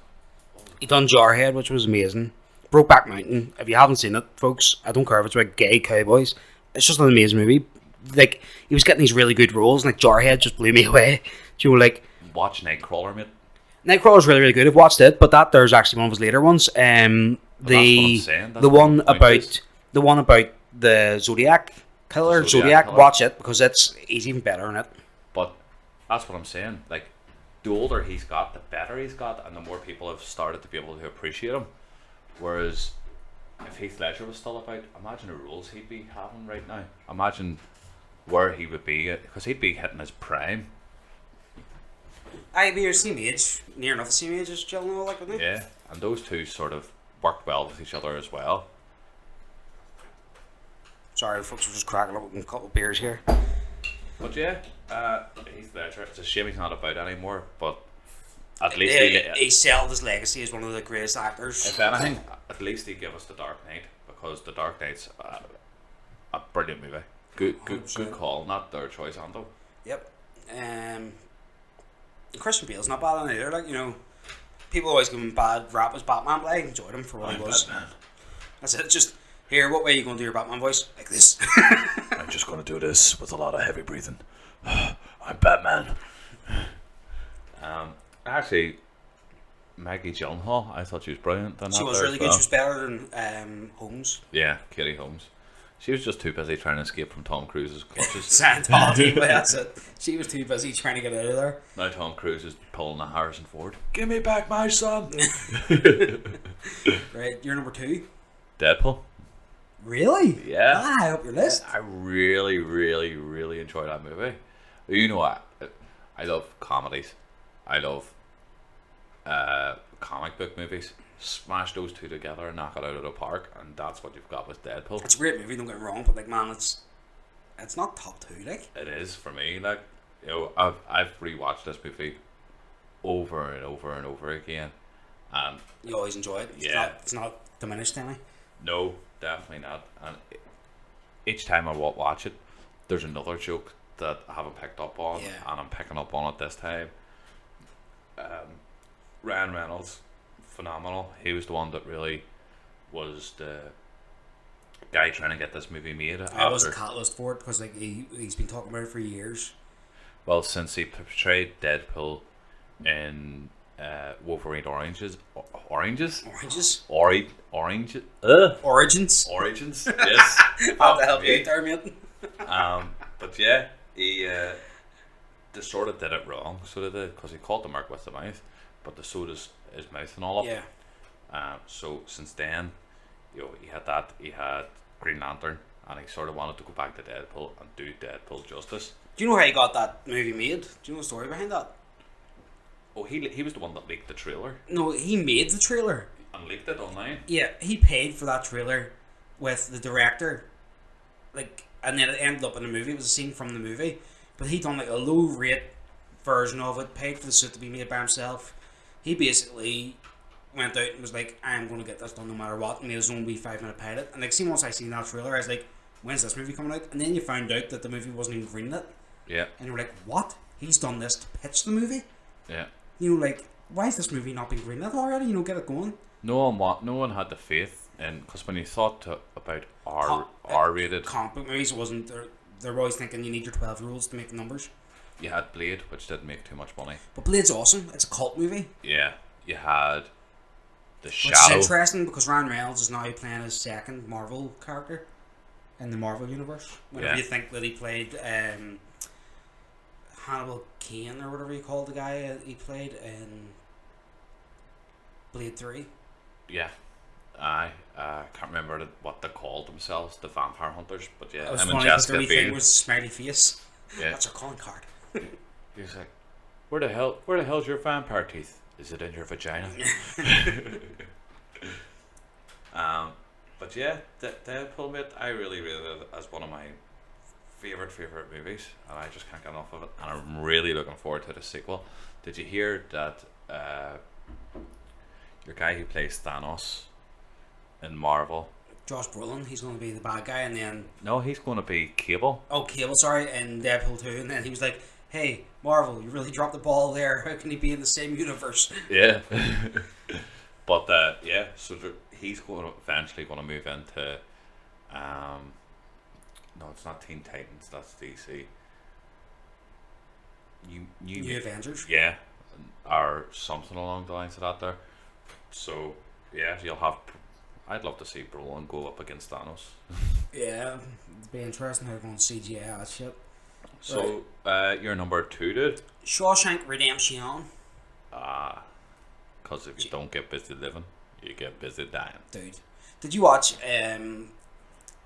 He done Jarhead, which was amazing. Brokeback Mountain. If you haven't seen it, folks, I don't care if it's about gay cowboys. It's just an amazing movie. Like, he was getting these really good roles, and like Jarhead just blew me away. Do you know, like, watch Nightcrawler, mate. Nightcrawler's really, really good. I've watched it, but there's actually one of his later ones. The one about the Zodiac killer, Zodiac killer. Watch it because he's even better in it. But that's what I'm saying. Like, the older he's got, the better he's got, and the more people have started to be able to appreciate him. Whereas, if Heath Ledger was still about, imagine the roles he'd be having right now. Imagine where he would be, because he'd be hitting his prime. I'd be your same age, near enough the same age as Gyllenhaal, like, wouldn't he? Yeah, and those two sort of worked well with each other as well. Sorry, folks, we're just cracking up a couple of beers here. But yeah, Heath Ledger, it's a shame he's not about anymore, but at least he sold his legacy as one of the greatest actors. If anything, at least he gave us The Dark Knight, because The Dark Knight's a brilliant movie. Good call, not their choice, Anto. Yep. Christian Bale's not bad on either. Like, people always give him bad rap as Batman, but I enjoyed him for what he was. Batman. That's it. Just here, what way are you going to do your Batman voice? Like this. I'm just going to do this with a lot of heavy breathing. I'm Batman. Actually, Maggie Gyllenhaal, I thought she was brilliant. She was really good. She was better than Holmes. Yeah, Katie Holmes. She was just too busy trying to escape from Tom Cruise's clutches. Scientology, that's it. She was too busy trying to get out of there. Now Tom Cruise is pulling a Harrison Ford. Give me back my son. Right, you're number 2. Deadpool. Really? Yeah. High up your list. I really, really, really enjoyed that movie. You know what? I love comedies. I love comic book movies. Smash those two together and knock it out of the park, and that's what you've got with Deadpool. It's a great movie, don't get me wrong, but like, man, it's not top 2, like. It is for me. Like, I've rewatched this movie over and over and over again, and you always enjoy it. It's not diminished any. No, definitely not. And each time I watch it, there's another joke that I haven't picked up on, and I'm picking up on it this time. Ryan Reynolds, phenomenal. He was the one that really was the guy trying to get this movie made. I was a catalyst for it because like he's been talking about it for years. Well, since he portrayed Deadpool in Wolverine Origins, Origins, yes. How the hell you there, mate? But yeah, he they sort of did it wrong, so they did, because he caught the mark with the mouth, but the soda's his mouth and all up. Yeah. So since then, he had Green Lantern, and he sort of wanted to go back to Deadpool and do Deadpool justice. Do you know how he got that movie made? Do you know the story behind that? Oh, he was the one that leaked the trailer. No, he made the trailer. And leaked it online? Yeah, he paid for that trailer with the director. Like, and then it ended up in the movie. It was a scene from the movie. But he done like a low rate version of it, paid for the suit to be made by himself. He basically went out and was like, I'm going to get this done no matter what, and made his own wee 5-minute pilot. And like, see, once I seen that trailer, I was like, when's this movie coming out? And then you found out that the movie wasn't even greenlit. Yeah. And you were like, what? He's done this to pitch the movie? Yeah. Like, why is this movie not being greenlit already? Get it going. No one had the faith, and because when you thought about R-rated comic book movies, wasn't they're always thinking you need your 12-year-olds to make the numbers. You had Blade, which didn't make too much money. But Blade's awesome. It's a cult movie. Yeah. You had Which shadow. is interesting because Ryan Reynolds is now playing his second Marvel character in the Marvel universe. Whenever you think that he played Hannibal Cain or whatever you called the guy he played in Blade 3. Yeah. I can't remember what they called themselves, the vampire hunters, but yeah, It was him and funny because Jessica their wee thing Biel. was smiley face. Yeah, That's our calling card. he was like, where the hell's your vampire teeth? Is it in your vagina? But yeah, Deadpool, mate, I really love it as one of my favorite movies, and I just can't get enough of it. And I'm really looking forward to the sequel. Did you hear that your guy who plays Thanos in Marvel? Josh Brolin, he's going to be the bad guy, and then No, he's going to be Cable. Cable, sorry, in Deadpool 2, and then he was like, "Hey, Marvel, you really dropped the ball there. How can he be in the same universe?" Yeah. But yeah, so he's eventually going to move into no, it's not Teen Titans, that's DC. New Avengers. Yeah, or something along the lines of that there. So yeah, you'll have. I'd love to see Brolin go up against Thanos. Yeah, it'd be interesting how they're going to CGI that shit. So you're number 2, dude. Shawshank Redemption. Because if you don't get busy living, you get busy dying. Dude, did you watch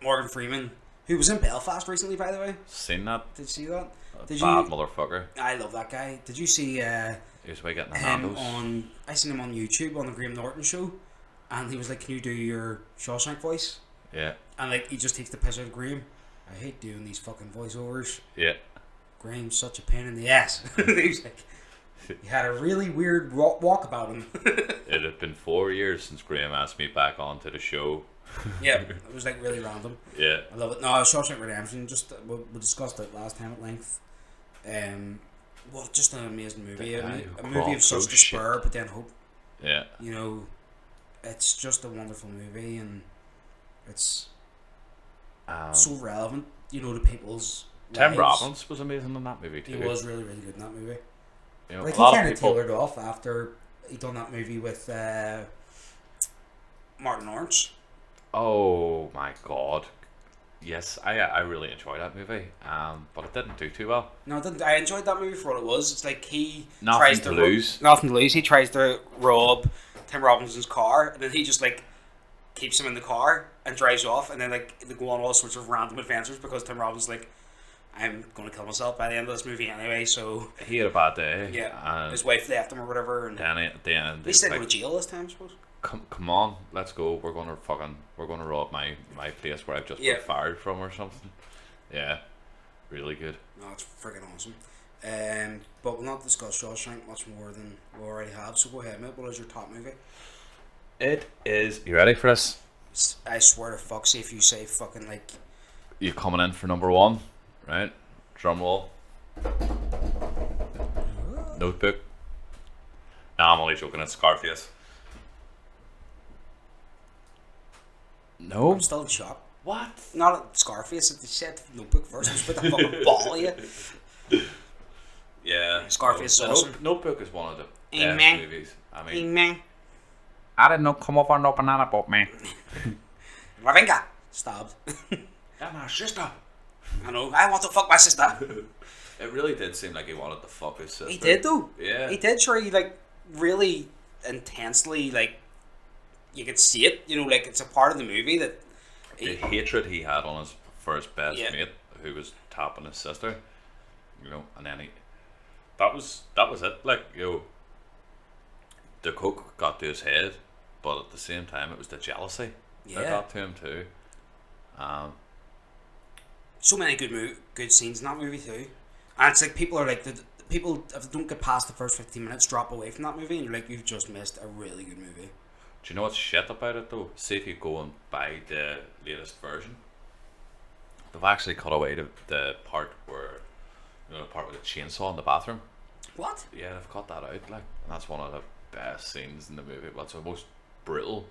Morgan Freeman, who was in Belfast recently, by the way? Seen that? Did you see that? Did Bad you? motherfucker. I love that guy. Did you see He was way getting the him handles. on? I seen him on YouTube on the Graham Norton show, and he was like, "Can you do your Shawshank voice?" Yeah. And like he just takes the piss out of Graham. I hate doing these fucking voiceovers. Yeah. Graham's such a pain in the ass. He was like, he had a really weird walk about him. It had been 4 years since Graham asked me back onto the show. Yeah, it was like really random. Yeah. I love it. No, Shawshank Redemption. Just we discussed it last time at length. Well, just an amazing movie. A movie of such despair, but then hope. Yeah. You know, it's just a wonderful movie, and it's so relevant. You know, to people's. Tim lives. Robbins was amazing in that movie too. He was really good in that movie. You know, Like a he lot kind of of people. tailored off after he done that movie with Martin Lawrence. Oh my god. Yes, I really enjoyed that movie. But it didn't do too well. No, I enjoyed that movie for what it was. It's like he Nothing tries to lose. Nothing to lose. He tries to rob Tim Robinson's car, and then he just like keeps him in the car and drives off, and then like they go on all sorts of random adventures because Tim Robinson's like, "I'm going to kill myself by the end of this movie anyway." So He had a bad day. yeah, And his wife left him or whatever, and then at the end, they said go to jail this time, I suppose. come on, let's go. We're gonna rob my place where I've just Yeah. been fired from or something. Yeah, really good. No, it's freaking awesome. But we'll not discuss Shawshank much more than we already have. So go ahead, mate. What is your top movie? It is. You ready for this? I swear to fuck, see if you say fucking like. You coming in for number 1, right? Drum roll. Notebook. Nah, I'm only joking. It's Scarface. No. I'm still in shock. What? Not at Scarface. At the shit Notebook first. I was about to fucking ball you. Yeah. Scarface is The awesome. Notebook is one of the best Amen. movies. I mean, Amen. I didn't know come over no banana boat, man. My finger stabbed. That's my sister. I know. I want to fuck my sister. It really did seem like he wanted to fuck his sister. He did though. Yeah. He did. Sure, he like really intensely like. You could see it. You know, like it's a part of the movie that. The hatred he had on his first best Yeah. mate, who was tapping his sister, you know, and then that was it. Like, you know, the coke got to his head, but at the same time, it was the jealousy that Yeah. got to him too. So many good scenes in that movie too, and it's like people are like the people if they don't get past the first 15 minutes drop away from that movie, and you're like you've just missed a really good movie. Do you know what's shit about it though? See if you go and buy the latest version. They've actually cut away the part where, you know, the part with the chainsaw in the bathroom. What? Yeah, they've cut that out, like, and that's one of the best scenes in the movie. Well, it's the most brutal,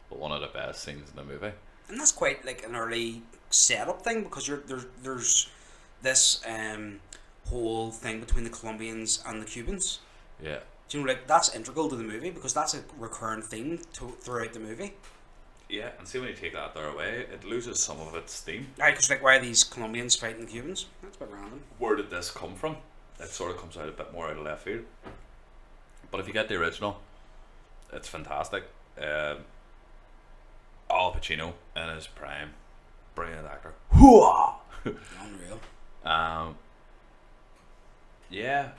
but one of the best scenes in the movie. And that's quite like an early setup thing because there's this whole thing between the Colombians and the Cubans. Yeah. Do you know, like, that's integral to the movie because that's a recurrent theme throughout the movie. Yeah, and see when you take that there away, it loses some of its steam. Right, because, like, why are these Colombians fighting Cubans? That's a bit random. Where did this come from? It sort of comes out a bit more out of left field. But if you get the original, it's fantastic. Al Pacino in his prime, brilliant actor. Unreal. Yeah,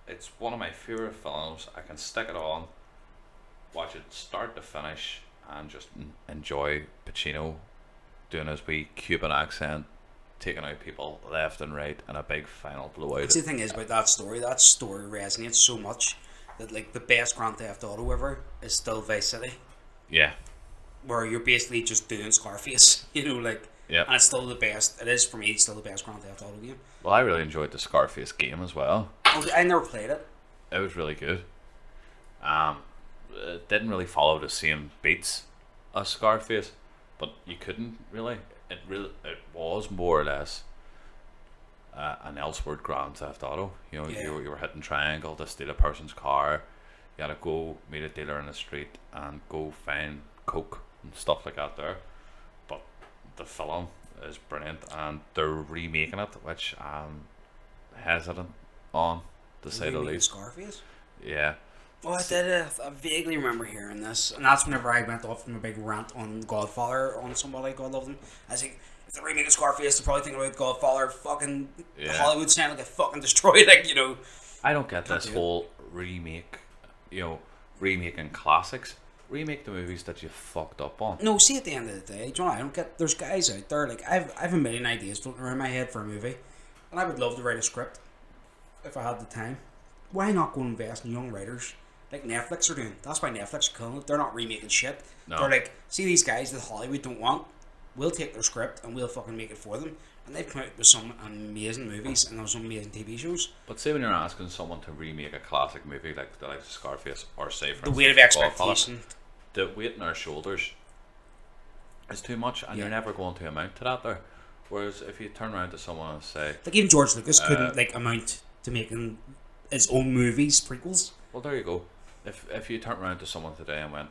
it's one of my favorite films. I can stick it on, watch it start to finish, and just enjoy Pacino doing his wee Cuban accent, taking out people left and right, and a big final blowout. The thing is about that story resonates so much that, like, the best Grand Theft Auto ever is still Vice City, Yeah, where you're basically just doing Scarface, you know, like, yeah. and it's still the best. It is, for me, it's still the best Grand Theft Auto game. Well, I really enjoyed the Scarface game as well. Oh, I never played it. It was really good. It didn't really follow the same beats as Scarface, but you couldn't really. It was more or less an Elseworld Grand Theft Auto. You know, Yeah. you were hitting triangle to steal a person's car. You had to go meet a dealer in the street and go find coke and stuff like that there. But the film is brilliant, and they're remaking it, which I'm hesitant on, to say the least. Scarface? Yeah. Oh, I did. I vaguely remember hearing this, and that's whenever I went off on a big rant on Godfather on somebody. God love them. I was like, if they're remaking Scarface, they're probably thinking about Godfather. Fucking Hollywood sound like a fucking destroyed, like, you know. I don't get this whole remake, remaking classics. Remake the movies that you fucked up on. No, see, at the end of the day, John, I don't get. There's guys out there, like, I've a million ideas floating around my head for a movie, and I would love to write a script if I had the time. Why not go invest in young writers like Netflix are doing? That's why Netflix are killing it. They're not remaking shit. No. They're like, see these guys that Hollywood don't want, we'll take their script and we'll fucking make it for them. And they've come out with some amazing movies and some amazing TV shows. But say when you're asking someone to remake a classic movie like Scarface, or say for The instance, weight of Godfather, expectation. the weight on our shoulders is too much, and you're never going to amount to that there. Whereas if you turn around to someone and say, Like, even George Lucas couldn't, like, amount to making his own movies, prequels. well, there you go. If you turn around to someone today and went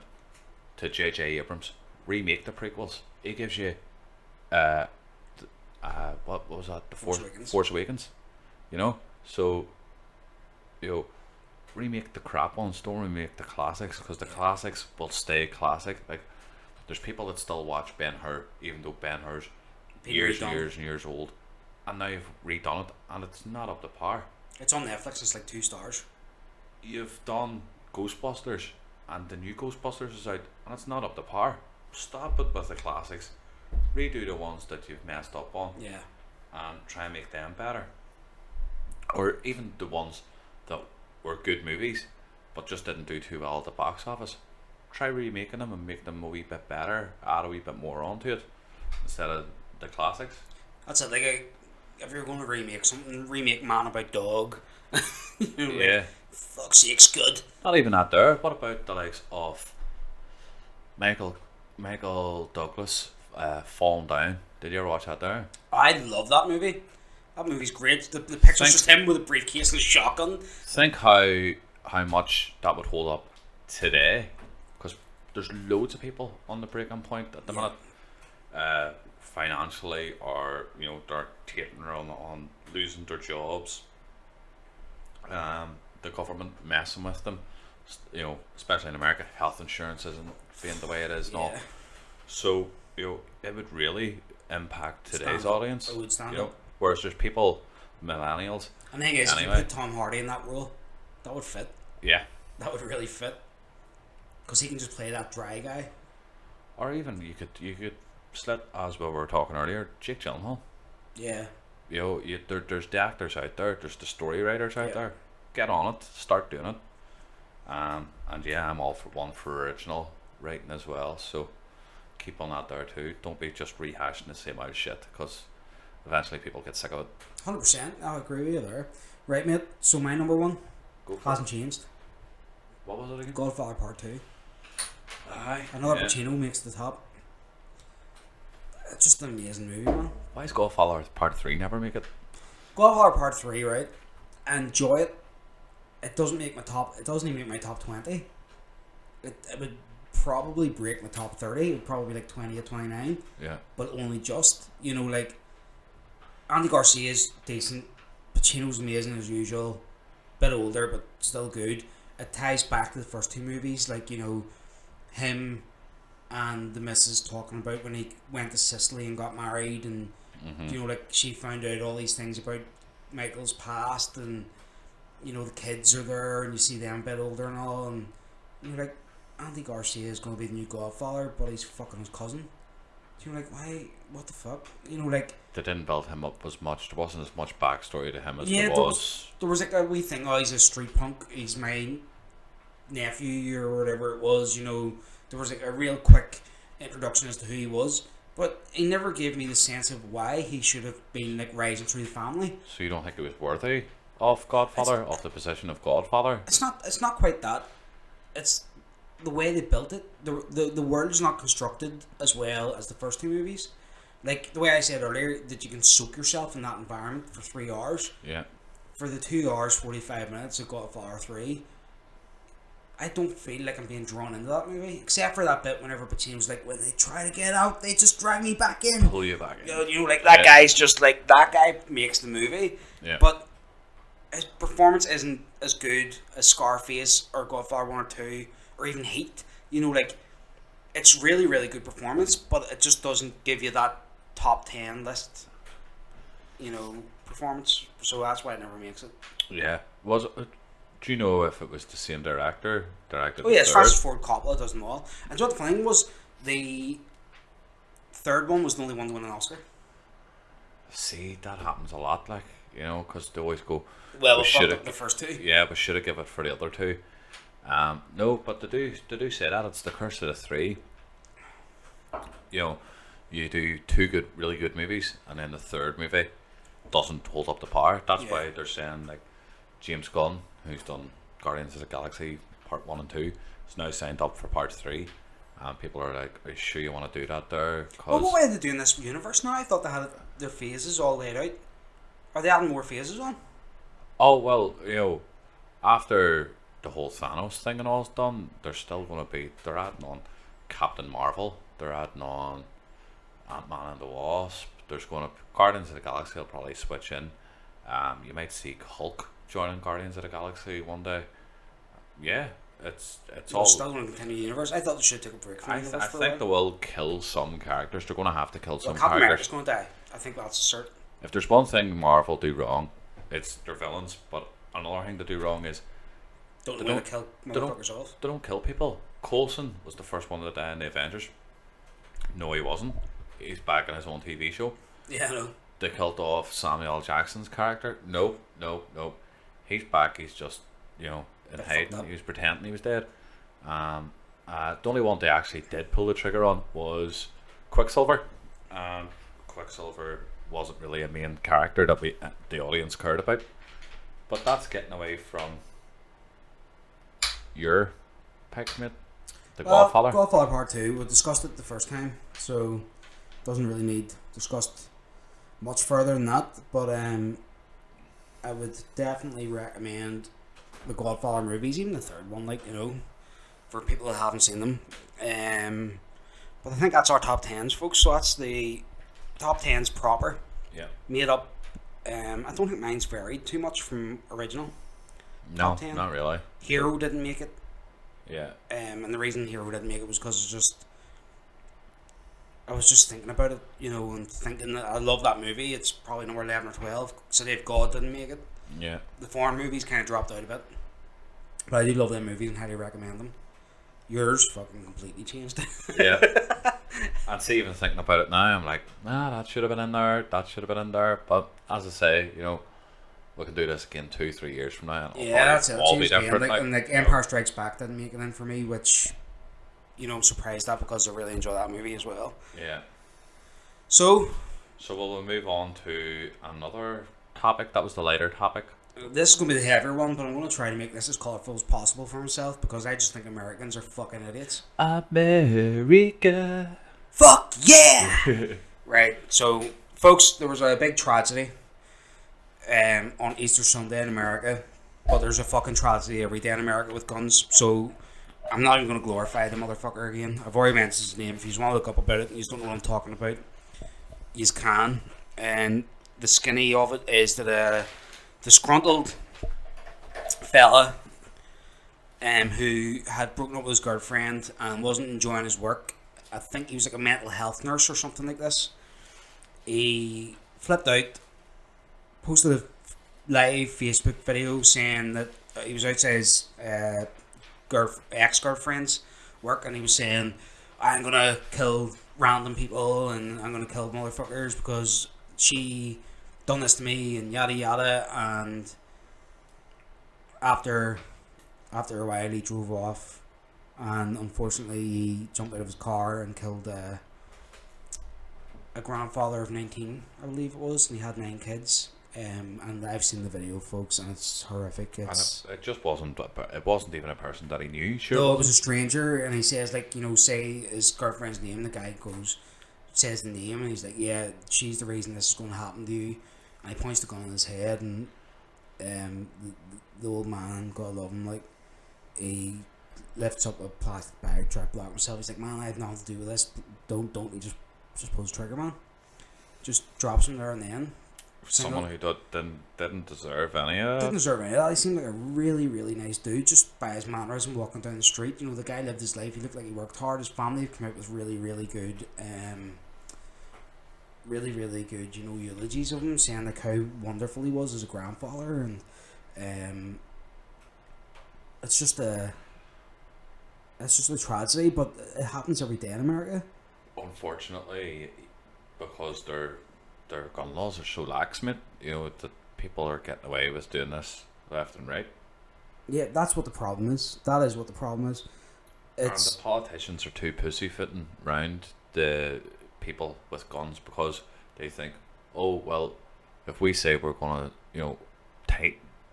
to J.J. Abrams, remake the prequels, he gives you what was that, the Force Awakens, you know. So, remake the crap ones, don't remake the classics, because the classics will stay classic. Like, there's people that still watch Ben-Hur, even though Ben-Hur's years and years and years old, and now you've redone it and it's not up to par. It's on Netflix. It's like 2 stars. You've done Ghostbusters, and the new Ghostbusters is out, and it's not up to par. Stop it with the classics, redo the ones that you've messed up on, Yeah. and try and make them better. Or even the ones that were good movies but just didn't do too well at the box office, try remaking them and make them a wee bit better, add a wee bit more onto it instead of the classics. That's it. Like, if you're going to remake something, remake Man About Dog. Yeah. Fuck's sake's good. Not even that there. What about the likes of Michael Douglas, Falling Down? Did you ever watch that there? I love that movie. That movie's great. The picture's just him with a briefcase and a shotgun. Think how much that would hold up today, because there's loads of people on the breaking point at the minute, financially, or they're taking on losing their jobs. The government messing with them, especially in America. Health insurance isn't being the way it is now. So it would really impact today's audience. It would stand up. Whereas there's people, millennials. And the thing is, if you put Tom Hardy in that role, that would fit. Yeah. That would really fit. Because he can just play that dry guy. Or even you could slit, as we were talking earlier, Jake Gyllenhaal. Yeah. There's the actors out there, there's the story writers out there. Get on it, start doing it. And yeah, I'm all for original writing as well. So keep on that there too. Don't be just rehashing the same old shit, because eventually people get sick of it. 100%. I'll agree with you there. Right, mate. So my number one hasn't changed. What was it again? Godfather Part 2. Aye. Another Pacino makes the top. It's just an amazing movie, man. Why is Godfather Part 3 never make it? Godfather Part 3, right? I enjoy it. it doesn't make my top. It doesn't even make my top 20. It would probably break my top 30. It would probably be like 20 or 29. Yeah. But only just, you know, like Andy Garcia's decent. Pacino's amazing as usual. Bit older, but still good. It ties back to the first two movies, like, you know, him and the missus talking about when he went to Sicily and got married, and you know, like, she found out all these things about Michael's past, and you know, the kids are there and you see them a bit older and all, and you're like, Andy Garcia is going to be the new Godfather, but he's fucking his cousin. You're like, why? What the fuck? You know, like, they didn't build him up as much. There wasn't as much backstory to him as yeah, there was. There was like a wee thing. Oh, he's a street punk. He's my nephew or whatever it was. You know, there was like a real quick introduction as to who he was, but he never gave me the sense of why he should have been like rising through the family. So you don't think it was worthy of Godfather, of the position of Godfather? It's not quite that. It's the way they built it. The world's not constructed as well as the first two movies. Like the way I said earlier, that you can soak yourself in that environment for 3 hours. Yeah. For the 2 hours 45 minutes of Godfather 3, I don't feel like I'm being drawn into that movie, except for that bit whenever Pacino's like, when they try to get out, they just drag me back in. Pull you back in. You know, like that guy's just like, that guy makes the movie. Yeah. But his performance isn't as good as Scarface or Godfather 1 or 2 or even Heat. You know, like, it's really, really good performance, but it just doesn't give you that top 10 list, you know, performance. So that's why it never makes it. Yeah. Was it? Do you know if it was the same director? Oh yeah, it's Francis Ford Coppola does them all. And so the thing was, the third one was the only one to win an Oscar. See, that happens a lot, like, you know, because they always go, well, we should have the first two. Yeah, we should have given it for the other two. No, but they do say that it's the curse of the three. You know, you do two really good movies, and then the third movie doesn't hold up the power. That's why they're saying, like, James Gunn, who's done Guardians of the Galaxy Part 1 and 2, is now signed up for Part 3. And people are like, are you sure you want to do that there? Well, what way are they doing this universe now? I thought they had their phases all laid out. Are they adding more phases on? Oh, well, you know, after the whole Thanos thing and all's done, they're still going to be, they're adding on Captain Marvel, they're adding on Ant-Man and the Wasp, there's going to, Guardians of the Galaxy will probably switch in. You might see Hulk joining Guardians of the Galaxy one day. Yeah, it's all still going to continue the universe. I thought they should take a break from the universe. I think they will kill some characters. They're going to have to kill some Captain characters. America's going to die. I think that's certain. If there's one thing Marvel do wrong, it's their villains. But another thing they do wrong is they don't kill motherfuckers off. They don't kill people. Coulson was the first one to die in the Avengers. No, he wasn't. He's back in his own TV show. Yeah, I know. They killed off Samuel L. Jackson's character. No. He's back. He's just, you know, in hiding. He was pretending he was dead. The only one they actually did pull the trigger on was Quicksilver. Quicksilver wasn't really a main character that the audience cared about. But that's getting away from your pick, mate. The Godfather. Godfather Part 2. We discussed it the first time, so doesn't really need discussed much further than that. But I would definitely recommend the Godfather movies, even the third one, like, you know, for people that haven't seen them. But I think that's our top 10s, folks. So that's the top 10s proper. Yeah. Made up. I don't think mine's varied too much from original. No, top 10. Not really. Hero didn't make it. Yeah. And the reason Hero didn't make it was because I was just thinking about it, you know, and thinking that I love that movie. It's probably number 11 or 12. City of God didn't make it. Yeah. The foreign movies kind of dropped out a bit. But I do love them movies and highly recommend them. Yours fucking completely changed. Yeah. And see, even thinking about it now, I'm like, that should have been in there. That should have been in there. But as I say, you know, we can do this again 2-3 years from now. And that's it. All be different. Like Empire Strikes Back didn't make it in for me, which, you know, I'm surprised at because I really enjoy that movie as well. Yeah. So we'll move on to another topic. That was the lighter topic. This is going to be the heavier one, but I'm going to try to make this as colourful as possible for myself because I just think Americans are fucking idiots. America. Fuck yeah! Right, so, folks, there was a big tragedy on Easter Sunday in America. but there's a fucking tragedy every day in America with guns. So I'm not even going to glorify the motherfucker again. I've already mentioned his name. If you want to look up about it and you don't know what I'm talking about, you can. And the skinny of it is that a disgruntled fella who had broken up with his girlfriend and wasn't enjoying his work. I think he was like a mental health nurse or something like this. He flipped out, posted a live Facebook video saying that he was outside his ex-girlfriend's work, and he was saying, I'm gonna kill random people and I'm gonna kill motherfuckers because she done this to me and yada yada. And after a while he drove off, and unfortunately he jumped out of his car and killed a grandfather of 19, I believe it was, and he had 9 kids. And I've seen the video, folks, and it's horrific. It's And it just wasn't. It wasn't even a person that he knew. Sure. no, it was a stranger, and he says, like, say his girlfriend's name. The guy says the name, and he's like, yeah, she's the reason this is going to happen to you. And he points the gun on his head, and the old man, God love him, like, he lifts up a plastic bag, try to block himself. He's like, man, I have nothing to do with this. Don't. He just pull the trigger, man. Just drops him there and then. Someone who didn't deserve any of Didn't it. deserve any of that. He seemed like a really, really nice dude just by his mannerism walking down the street. The guy lived his life. He looked like he worked hard. His family came out with really, really good, really, really good, eulogies of him, saying like how wonderful he was as a grandfather. And it's just a tragedy, but it happens every day in America. Unfortunately, because their gun laws are so lax, mate, that people are getting away with doing this left and right. Yeah, that's what the problem is. That is what the problem is. And the politicians are too pussyfooting round the people with guns because they think, oh well, if we say we're gonna,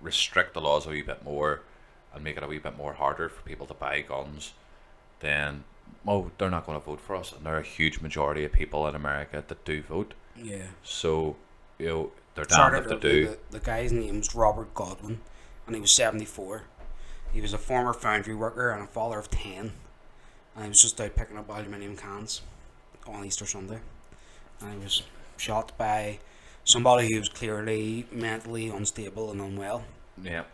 restrict the laws a wee bit more and make it a wee bit more harder for people to buy guns, then they're not going to vote for us. And there are a huge majority of people in America that do vote. Yeah. So, they're damned if they do. The guy's name was Robert Godwin, and he was 74. He was a former foundry worker and a father of 10. And he was just out picking up aluminium cans on Easter Sunday. And he was shot by somebody who was clearly mentally unstable and unwell. Yeah.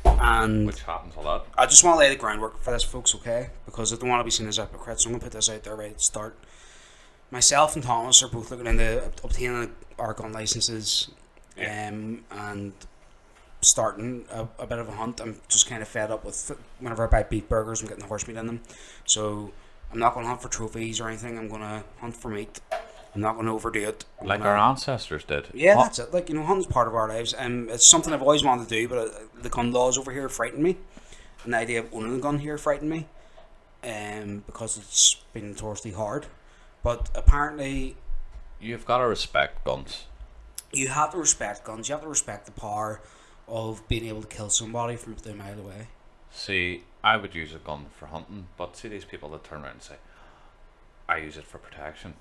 And which happens a lot. I just want to lay the groundwork for this, folks, okay? Because I don't want to be seen as a hypocrite, so I'm going to put this out there right at the start. Myself and Thomas are both looking into obtaining our gun licenses, and starting a bit of a hunt. I'm just kind of fed up with whenever I buy beef burgers, I'm getting the horse meat in them. So I'm not going to hunt for trophies or anything. I'm going to hunt for meat. I'm not going to overdo it. Like our ancestors did. Yeah, that's it. Like, hunting's part of our lives. It's something I've always wanted to do, but the gun laws over here frighten me. And the idea of owning a gun here frightened me. Because it's been notoriously hard. But apparently, you've got to respect guns. You have to respect guns. You have to respect the power of being able to kill somebody from a mile away. See, I would use a gun for hunting, but see these people that turn around and say, I use it for protection.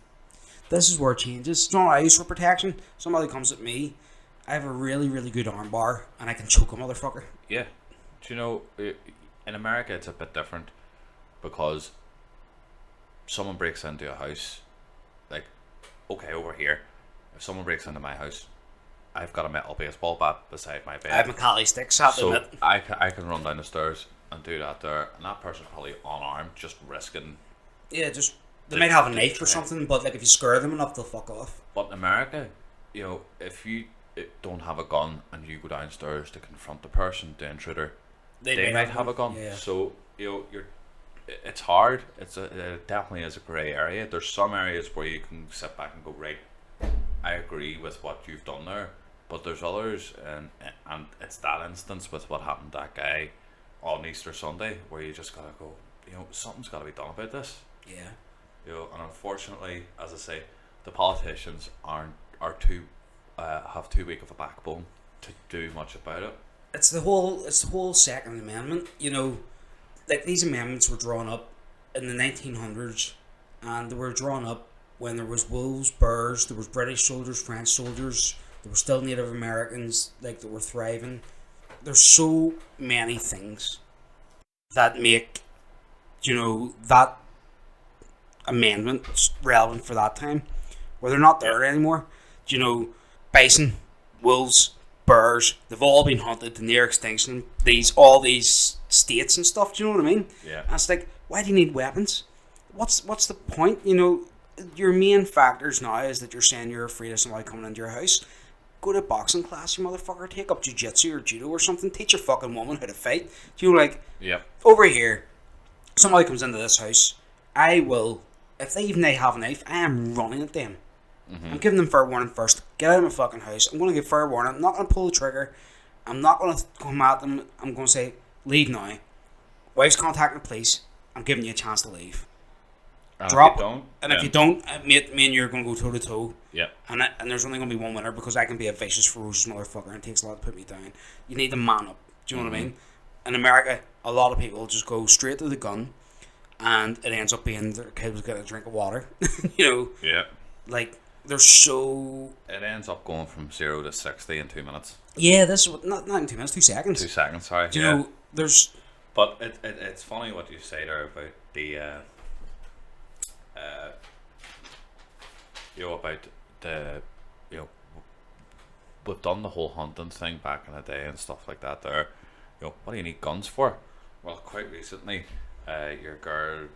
This is where it changes. It's not what I use for protection. Somebody comes at me, I have a really, really good arm bar, and I can choke a motherfucker. Yeah. Do you know, in America it's a bit different, because someone breaks into a house, like, okay, over here, if someone breaks into my house, I've got a metal baseball bat beside my bed. I have McCallie sticks, have so it. I can run down the stairs and do that there, and that person's probably unarmed, just risking. Yeah, they might have a knife or something, but like if you scare them enough, they'll fuck off. But in America, if you don't have a gun and you go downstairs to confront the person, the intruder, they might have a gun. Yeah. So it's hard. It definitely is a grey area. There's some areas where you can sit back and go, right, I agree with what you've done there. But there's others, and it's that instance with what happened to that guy on Easter Sunday, where you just gotta go, something's gotta be done about this. Yeah. And unfortunately, as I say, the politicians are too have too weak of a backbone to do much about it. It's the whole Second Amendment. Like these amendments were drawn up in the 1900s, and they were drawn up when there was wolves, bears, there was British soldiers, French soldiers, there were still Native Americans that were thriving. there's so many things that make, that amendment relevant for that time, where they're not there anymore. Bison, wolves, bears, they've all been hunted to near extinction. All these states and stuff. Do you know what I mean? Yeah. And it's like, why do you need weapons? What's the point? Your main factors now is that you're saying you're afraid of somebody coming into your house. Go to boxing class, you motherfucker. Take up jiu-jitsu or judo or something. Teach your fucking woman how to fight. Yeah. Over here, somebody comes into this house, I will, if they have a knife, I am running at them. Mm-hmm. I'm giving them fair warning first. Get out of my fucking house. I'm going to give fair warning. I'm not going to pull the trigger. I'm not going to come at them. I'm going to say, leave now. Wife's contacting the police. I'm giving you a chance to leave. Drop. If you don't, me and you are going to go toe to toe. Yeah. And there's only going to be one winner, because I can be a vicious, ferocious motherfucker, and it takes a lot to put me down. You need to man up. Do you know what I mean? In America, a lot of people just go straight to the gun, and it ends up being their kid was getting a drink of water. Yeah. Like, they're so... It ends up going from 0 to 60 in 2 minutes. Yeah, this is not in 2 minutes, 2 seconds. 2 seconds, sorry. Do you know, there's... But it's funny what you say there about the... about the... we've done the whole hunting thing back in the day and stuff like that there. What do you need guns for? Well, quite recently, your girl,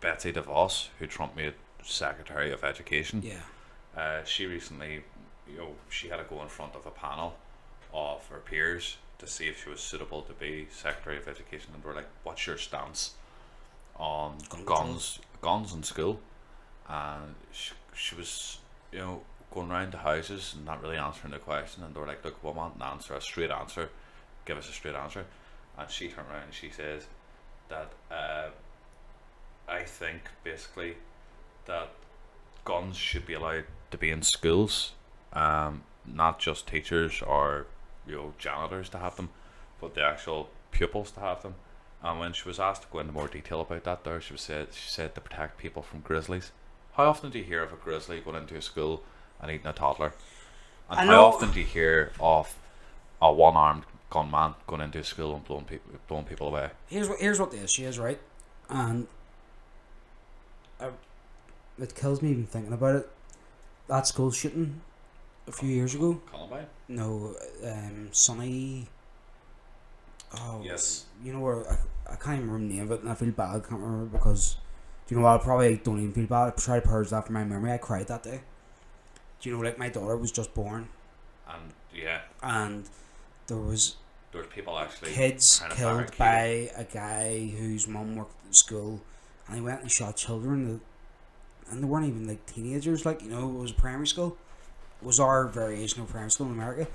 Betsy DeVos, who Trump made Secretary of Education... Yeah. She recently, she had to go in front of a panel of her peers to see if she was suitable to be Secretary of Education, and we're like, "What's your stance on guns in school?" And she was, going around the houses and not really answering the question, and they were like, "Look, we want an answer, a straight answer. Give us a straight answer." And she turned around and she says that I think basically that guns should be allowed to be in schools, not just teachers or janitors to have them, but the actual pupils to have them. And when she was asked to go into more detail about that there, she said to protect people from grizzlies. How often do you hear of a grizzly going into a school and eating a toddler? And how often do you hear of a one-armed gunman going into a school and blowing people away? Here's what the issue is, right? And it kills me even thinking about it. That school shooting a few years ago. Columbine? No, Sonny. Oh yes. Where I can't even remember the name of it, and I feel bad. I can't remember because, I probably don't even feel bad. I try to purge that from my memory. I cried that day. My daughter was just born. And yeah. And there was people actually kids killed by a guy whose mum worked at the school, and he went and shot children. And they weren't even like teenagers, it was primary school. It was our variation of primary school in America.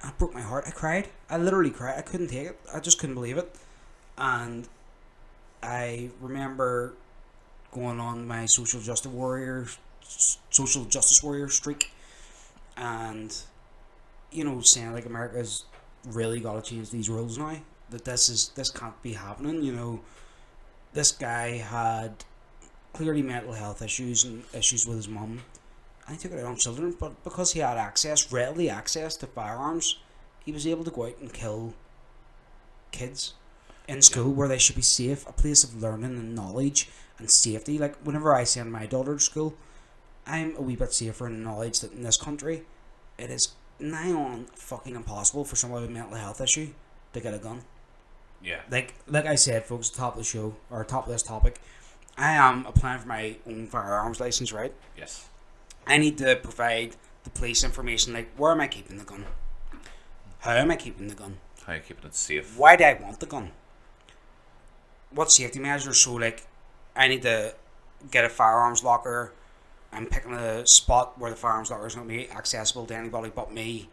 And it broke my heart. I cried. I literally cried. I couldn't take it. I just couldn't believe it. And I remember going on my social justice warrior streak, and saying like America's really got to change these rules now. That this can't be happening. This guy had clearly mental health issues and issues with his mum, and he took it out on children, but because he had readily access to firearms, he was able to go out and kill kids in school where they should be safe, a place of learning and knowledge and safety. Like, whenever I send my daughter to school, I'm a wee bit safer in the knowledge that in this country it is nigh on fucking impossible for someone with a mental health issue to get a gun. Yeah. Like I said, folks, top of the show, or top of this topic, I am applying for my own firearms license, right? Yes. I need to provide the police information, like, where am I keeping the gun? How am I keeping the gun? How are you keeping it safe? Why do I want the gun? What safety measures? So, like, I need to get a firearms locker. I'm picking a spot where the firearms locker is going to be accessible to anybody but me.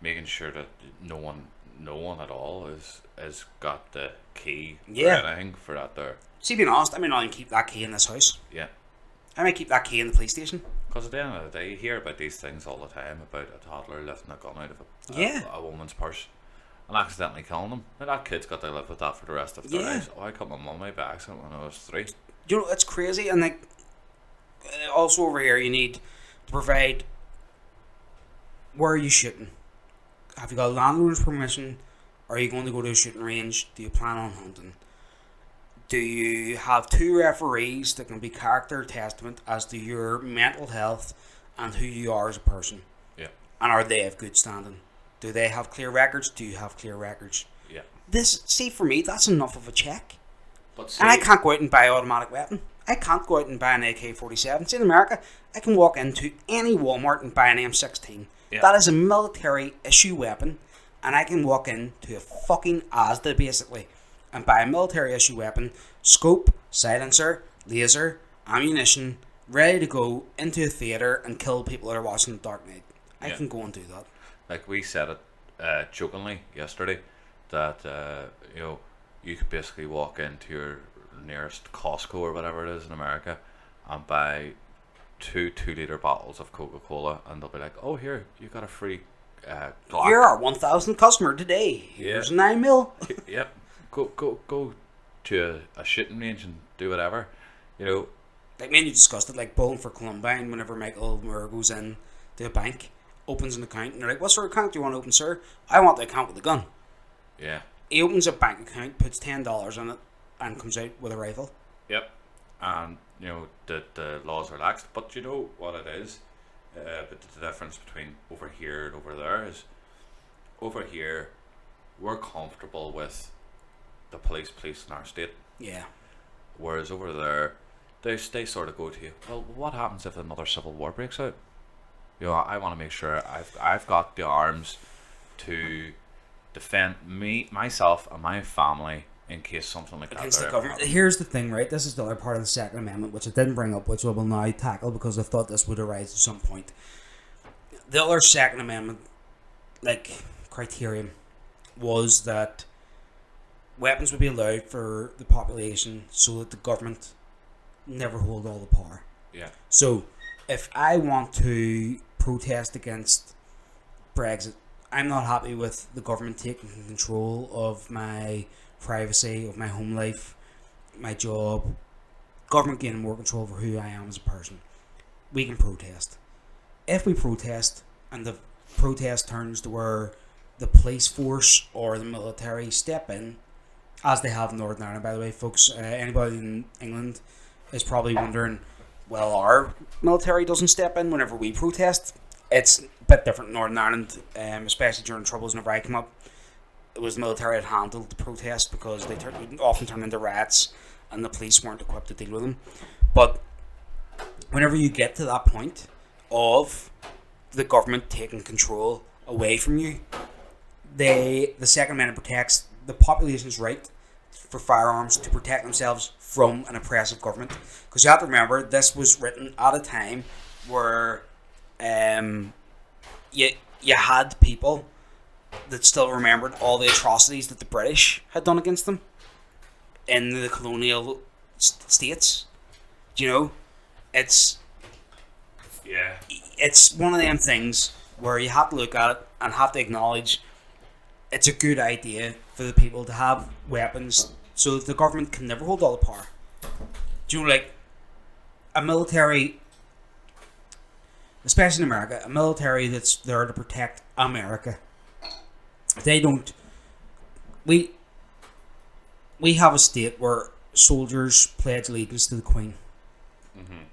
Making sure that no one at all is got the key or anything for that there. See, being honest, I may not even keep that key in this house. Yeah. I may keep that key in the police station. Because at the end of the day, you hear about these things all the time about a toddler lifting a gun out of a woman's purse and accidentally killing them. Now, that kid's got to live with that for the rest of their lives. Oh, I cut my mum by accident when I was 3. It's crazy. And like, also over here, you need to provide, where are you shooting? Have you got a landlord's permission? Are you going to go to a shooting range? Do you plan on hunting? Do you have two referees that can be character testament as to your mental health and who you are as a person? Yeah. And are they of good standing? Do they have clear records? Do you have clear records? Yeah. See, for me, that's enough of a check. But and I can't go out and buy an automatic weapon. I can't go out and buy an AK-47. See, in America, I can walk into any Walmart and buy an M16. Yeah. That is a military issue weapon. And I can walk into a fucking Asda, basically, and buy a military issue weapon, scope, silencer, laser, ammunition, ready to go into a theatre and kill people that are watching The Dark Knight. I can go and do that. Like we said it jokingly yesterday, that you could basically walk into your nearest Costco or whatever it is in America and buy 2-liter bottles of Coca-Cola, and they'll be like, "Oh, here, you got a free Glock. You're our 1,000th customer today. Here's a 9mm. Yep. Go to a shooting range and do whatever. Like me and you discussed it, like Bowling for Columbine, whenever Michael Moore goes in to a bank, opens an account, and they're like, "What sort of account do you want to open, sir?" "I want the account with the gun." Yeah. He opens a bank account, puts $10 in it, and comes out with a rifle. Yep. And, the laws are lax. But you know what it is? But the difference between over here and over there is, over here, we're comfortable with the police in our state. Yeah. Whereas over there, they sort of go to you, "Well, what happens if another civil war breaks out? I want to make sure I've got the arms to defend myself and my family in case something like against that the government." Here's the thing, right? This is the other part of the Second Amendment, which I didn't bring up, which I will now tackle because I thought this would arise at some point. The other Second Amendment, criterion was that weapons would be allowed for the population so that the government never hold all the power. Yeah. So, if I want to protest against Brexit, I'm not happy with the government taking control of my privacy, of my home life, my job, government gaining more control over who I am as a person. We can protest. If we protest and the protest turns to where the police force or the military step in, as they have in Northern Ireland, by the way, folks, anybody in England is probably wondering, well, our military doesn't step in whenever we protest. It's a bit different in Northern Ireland, especially during Troubles whenever I came up. It was the military that handled the protest because they often turn into riots and the police weren't equipped to deal with them. But whenever you get to that point of the government taking control away from you, the Second Amendment protects the population's right for firearms to protect themselves from an oppressive government. Because you have to remember, this was written at a time where you had people that still remembered all the atrocities that the British had done against them in the colonial states. It's one of them things where you have to look at it and have to acknowledge it's a good idea for the people to have weapons so that the government can never hold all the power. A military, especially in America, a military that's there to protect America. They don't. We have a state where soldiers pledge allegiance to the Queen. Mm-hmm.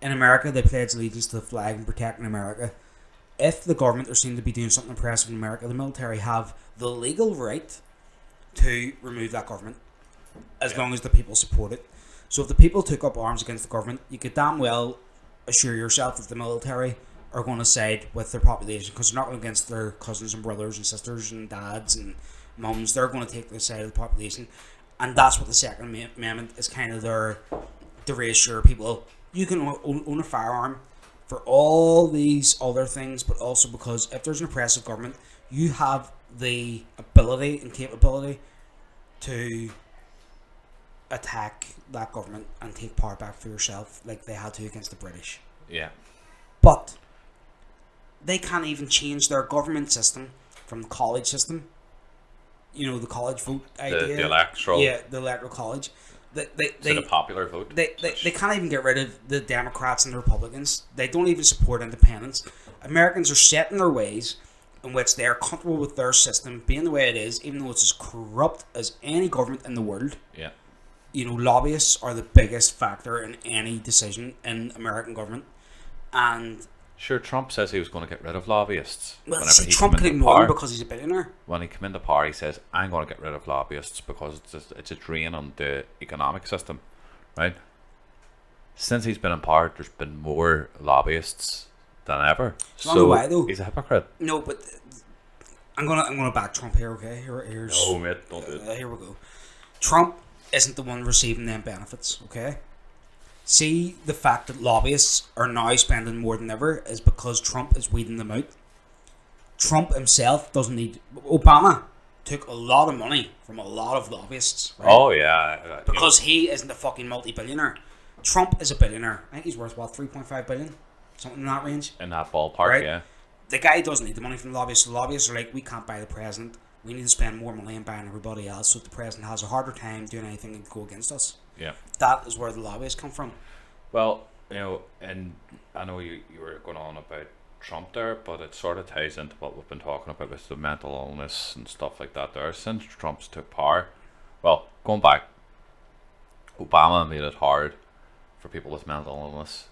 In America, they pledge allegiance to the flag and protecting America. If the government are seen to be doing something oppressive in America, the military have the legal right to remove that government as long as the people support it. So if the people took up arms against the government, you could damn well assure yourself that the military are going to side with their population, because they're not going against their cousins and brothers and sisters and dads and mums. They're going to take the side of the population, and that's what the Second Amendment is kind of there to reassure people. You can own a firearm for all these other things, but also because if there's an oppressive government, you have the ability and capability to attack that government and take power back for yourself, like they had to against the British. Yeah. But they can't even change their government system from the college system. The college vote idea. The electoral. Yeah, the electoral college. The popular vote? They can't even get rid of the Democrats and the Republicans. They don't even support independence. Americans are set in their ways. in which they are comfortable with their system being the way it is, even though it's as corrupt as any government in the world. Yeah. You know, lobbyists are the biggest factor in any decision in American government. And Sure, Trump says he was going to get rid of lobbyists. well, Whenever see, he Trump came can into ignore him power. because he's a billionaire. When he came into power, he says, I'm going to get rid of lobbyists because it's a drain on the economic system, right? Since he's been in power, there's been more lobbyists than ever. I don't know why, though. He's a hypocrite. No, but I'm gonna back Trump here. Okay, here's No, mate, don't do it. here we go. Trump isn't the one receiving them benefits. Okay. See, the fact that lobbyists are now spending more than ever is because Trump is weeding them out. Trump himself doesn't need. Obama took a lot of money from a lot of lobbyists. Right? Oh, yeah. Because he isn't a fucking multi-billionaire. Trump is a billionaire. I think he's worth, what, 3.5 billion? Something in that range. In that ballpark, Right. yeah. The guy doesn't need the money from the lobbyists. The lobbyists are like, we can't buy the president. We need to spend more money on buying everybody else so that the president has a harder time doing anything to go against us. Yeah. That is where the lobbyists come from. Well, and I know you were going on about Trump there, but it sort of ties into what we've been talking about with the mental illness and stuff like that there. Since Trump's took power, well, going back, Obama made it hard for people with mental illness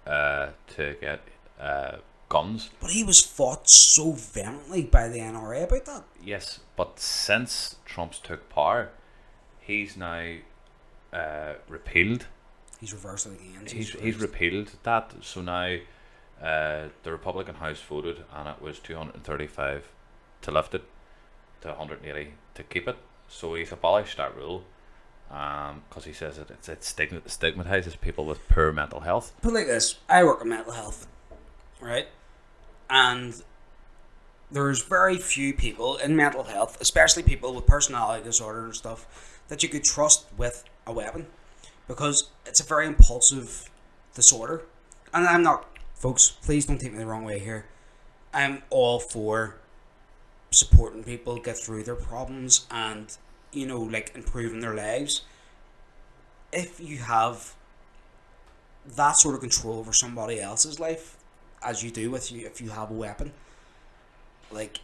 to get guns. But he was fought so vehemently by the NRA about that. Yes, but since Trump's took power, he's now repealed. He's reversed it again. He's repealed that. So now the Republican House voted, and it was 235 to lift it, to 180 to keep it. So he's abolished that rule because he says it stigmatizes people with poor mental health. Put it like this, I work in mental health, right? And there's very few people in mental health, especially people with personality disorder and stuff, that you could trust with a weapon, because it's a very impulsive disorder. And I'm not, folks, please don't take me the wrong way here. I'm all for supporting people get through their problems and, you know, like improving their lives. If you have that sort of control over somebody else's life, as you do with you if you have a weapon, like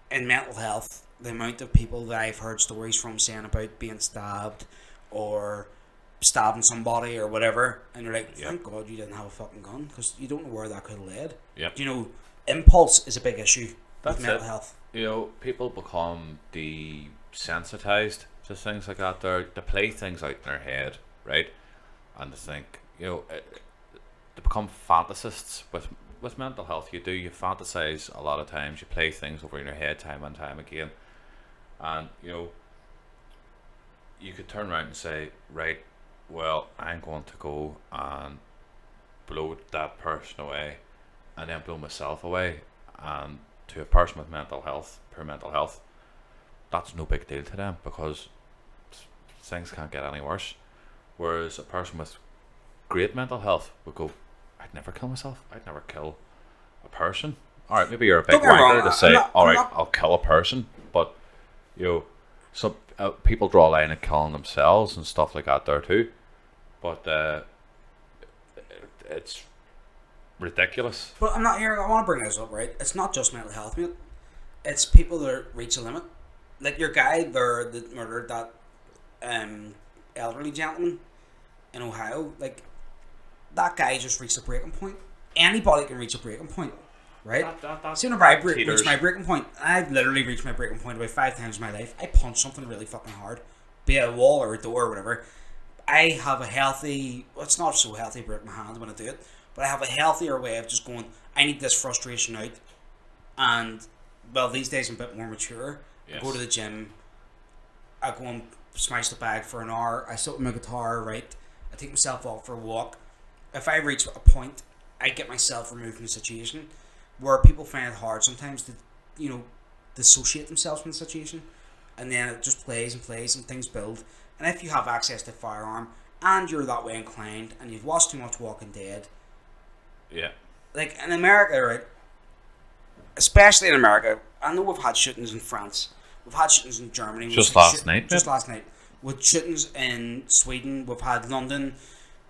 in mental health, the amount of people that I've heard stories from saying about being stabbed or stabbing somebody or whatever, and you're like, thank God you didn't have a fucking gun, because you don't know where that could have led. Yep. You know, impulse is a big issue That's with mental it. health. You know, people become desensitized to things like that. They play things out in their head, right? And they think, they become fantasists with mental health. You fantasize a lot of times. You play things over in your head time and time again, and you could turn around and say, right, well, I'm going to go and blow that person away, and then blow myself away. And to a person with mental health, poor mental health, that's no big deal to them, because things can't get any worse. Whereas a person with great mental health would go, I'd never kill myself. I'd never kill a person. All right, maybe you're a big Don't get me wrong, wanker to say, I'll kill a person, but some people draw a line at killing themselves and stuff like that there too. But it's ridiculous. But I'm not here. I want to bring this up, right? It's not just mental health, mate. It's people that reach a limit. Like your guy there that murdered that elderly gentleman in Ohio. Like, that guy just reached a breaking point. Anybody can reach a breaking point, right? See, whenever I reach my breaking point, I've literally reached my breaking point about 5 times in my life. I punch something really fucking hard, be it a wall or a door or whatever. I have a healthy, well, it's not so healthy, break my hand when I do it, but I have a healthier way of just going, I need this frustration out. And, well, these days I'm a bit more mature. Yes. I go to the gym, I go and smash the bag for an hour, I sit with my guitar, right? I take myself out for a walk. If I reach a point, I get myself removed from the situation, where people find it hard sometimes to, dissociate themselves from the situation, and then it just plays and plays and things build. And if you have access to a firearm and you're that way inclined and you've watched too much Walking Dead, like in America, right? Especially in America, I know we've had shootings in France, we've had shootings in Germany, just last night, with shootings in Sweden, we've had London.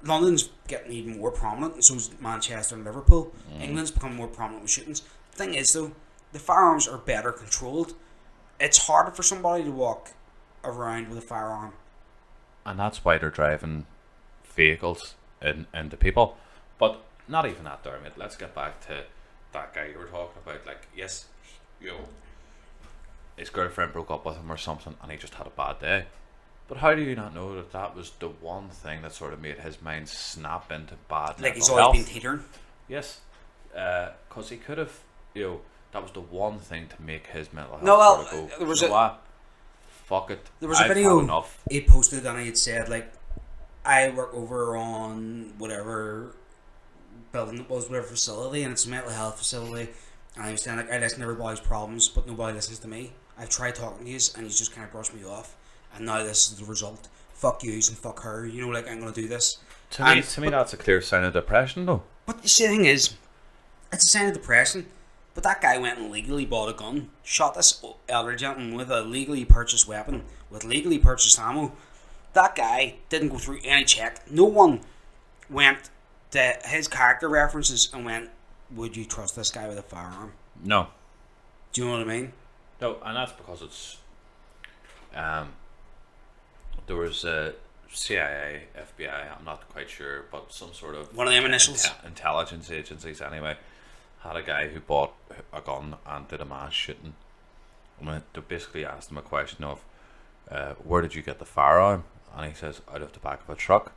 London's getting even more prominent, and so is Manchester and Liverpool. England's become more prominent with shootings. The thing is, though, the firearms are better controlled. It's harder for somebody to walk around with a firearm. And that's why they're driving vehicles into people. But not even that there, mate. Let's get back to that guy you were talking about. Like, yes, you know, his girlfriend broke up with him or something and he just had a bad day. But how do you not know that that was the one thing that sort of made his mind snap into bad Like he's mental always health? been teetering. Yes. Because he could have, you know, that was the one thing to make his mental health No, well, sort of go, there was you know what? Fuck it. There was a I've had video enough. he posted and he had said, like, I work over on whatever building it was, whatever facility, and it's a mental health facility. And he was saying, like, I listen to everybody's problems, but nobody listens to me. I've tried talking to you, and he's just kind of brushed me off. And now this is the result. Fuck yous and fuck her. You know, like, I'm going to do this. To me, that's a clear sign of depression, though. But the thing is, it's a sign of depression. But that guy went and legally bought a gun, shot this elderly gentleman with a legally purchased weapon, with legally purchased ammo. That guy didn't go through any check. No one went to his character references and went, would you trust this guy with a firearm? No. Do you know what I mean? No, and that's because it's there was a CIA, FBI, I'm not quite sure, but some sort of one of them initials. Intelligence agencies anyway, had a guy who bought a gun and did a mass shooting. And they basically asked him a question of, where did you get the firearm? And he says, out of the back of a truck.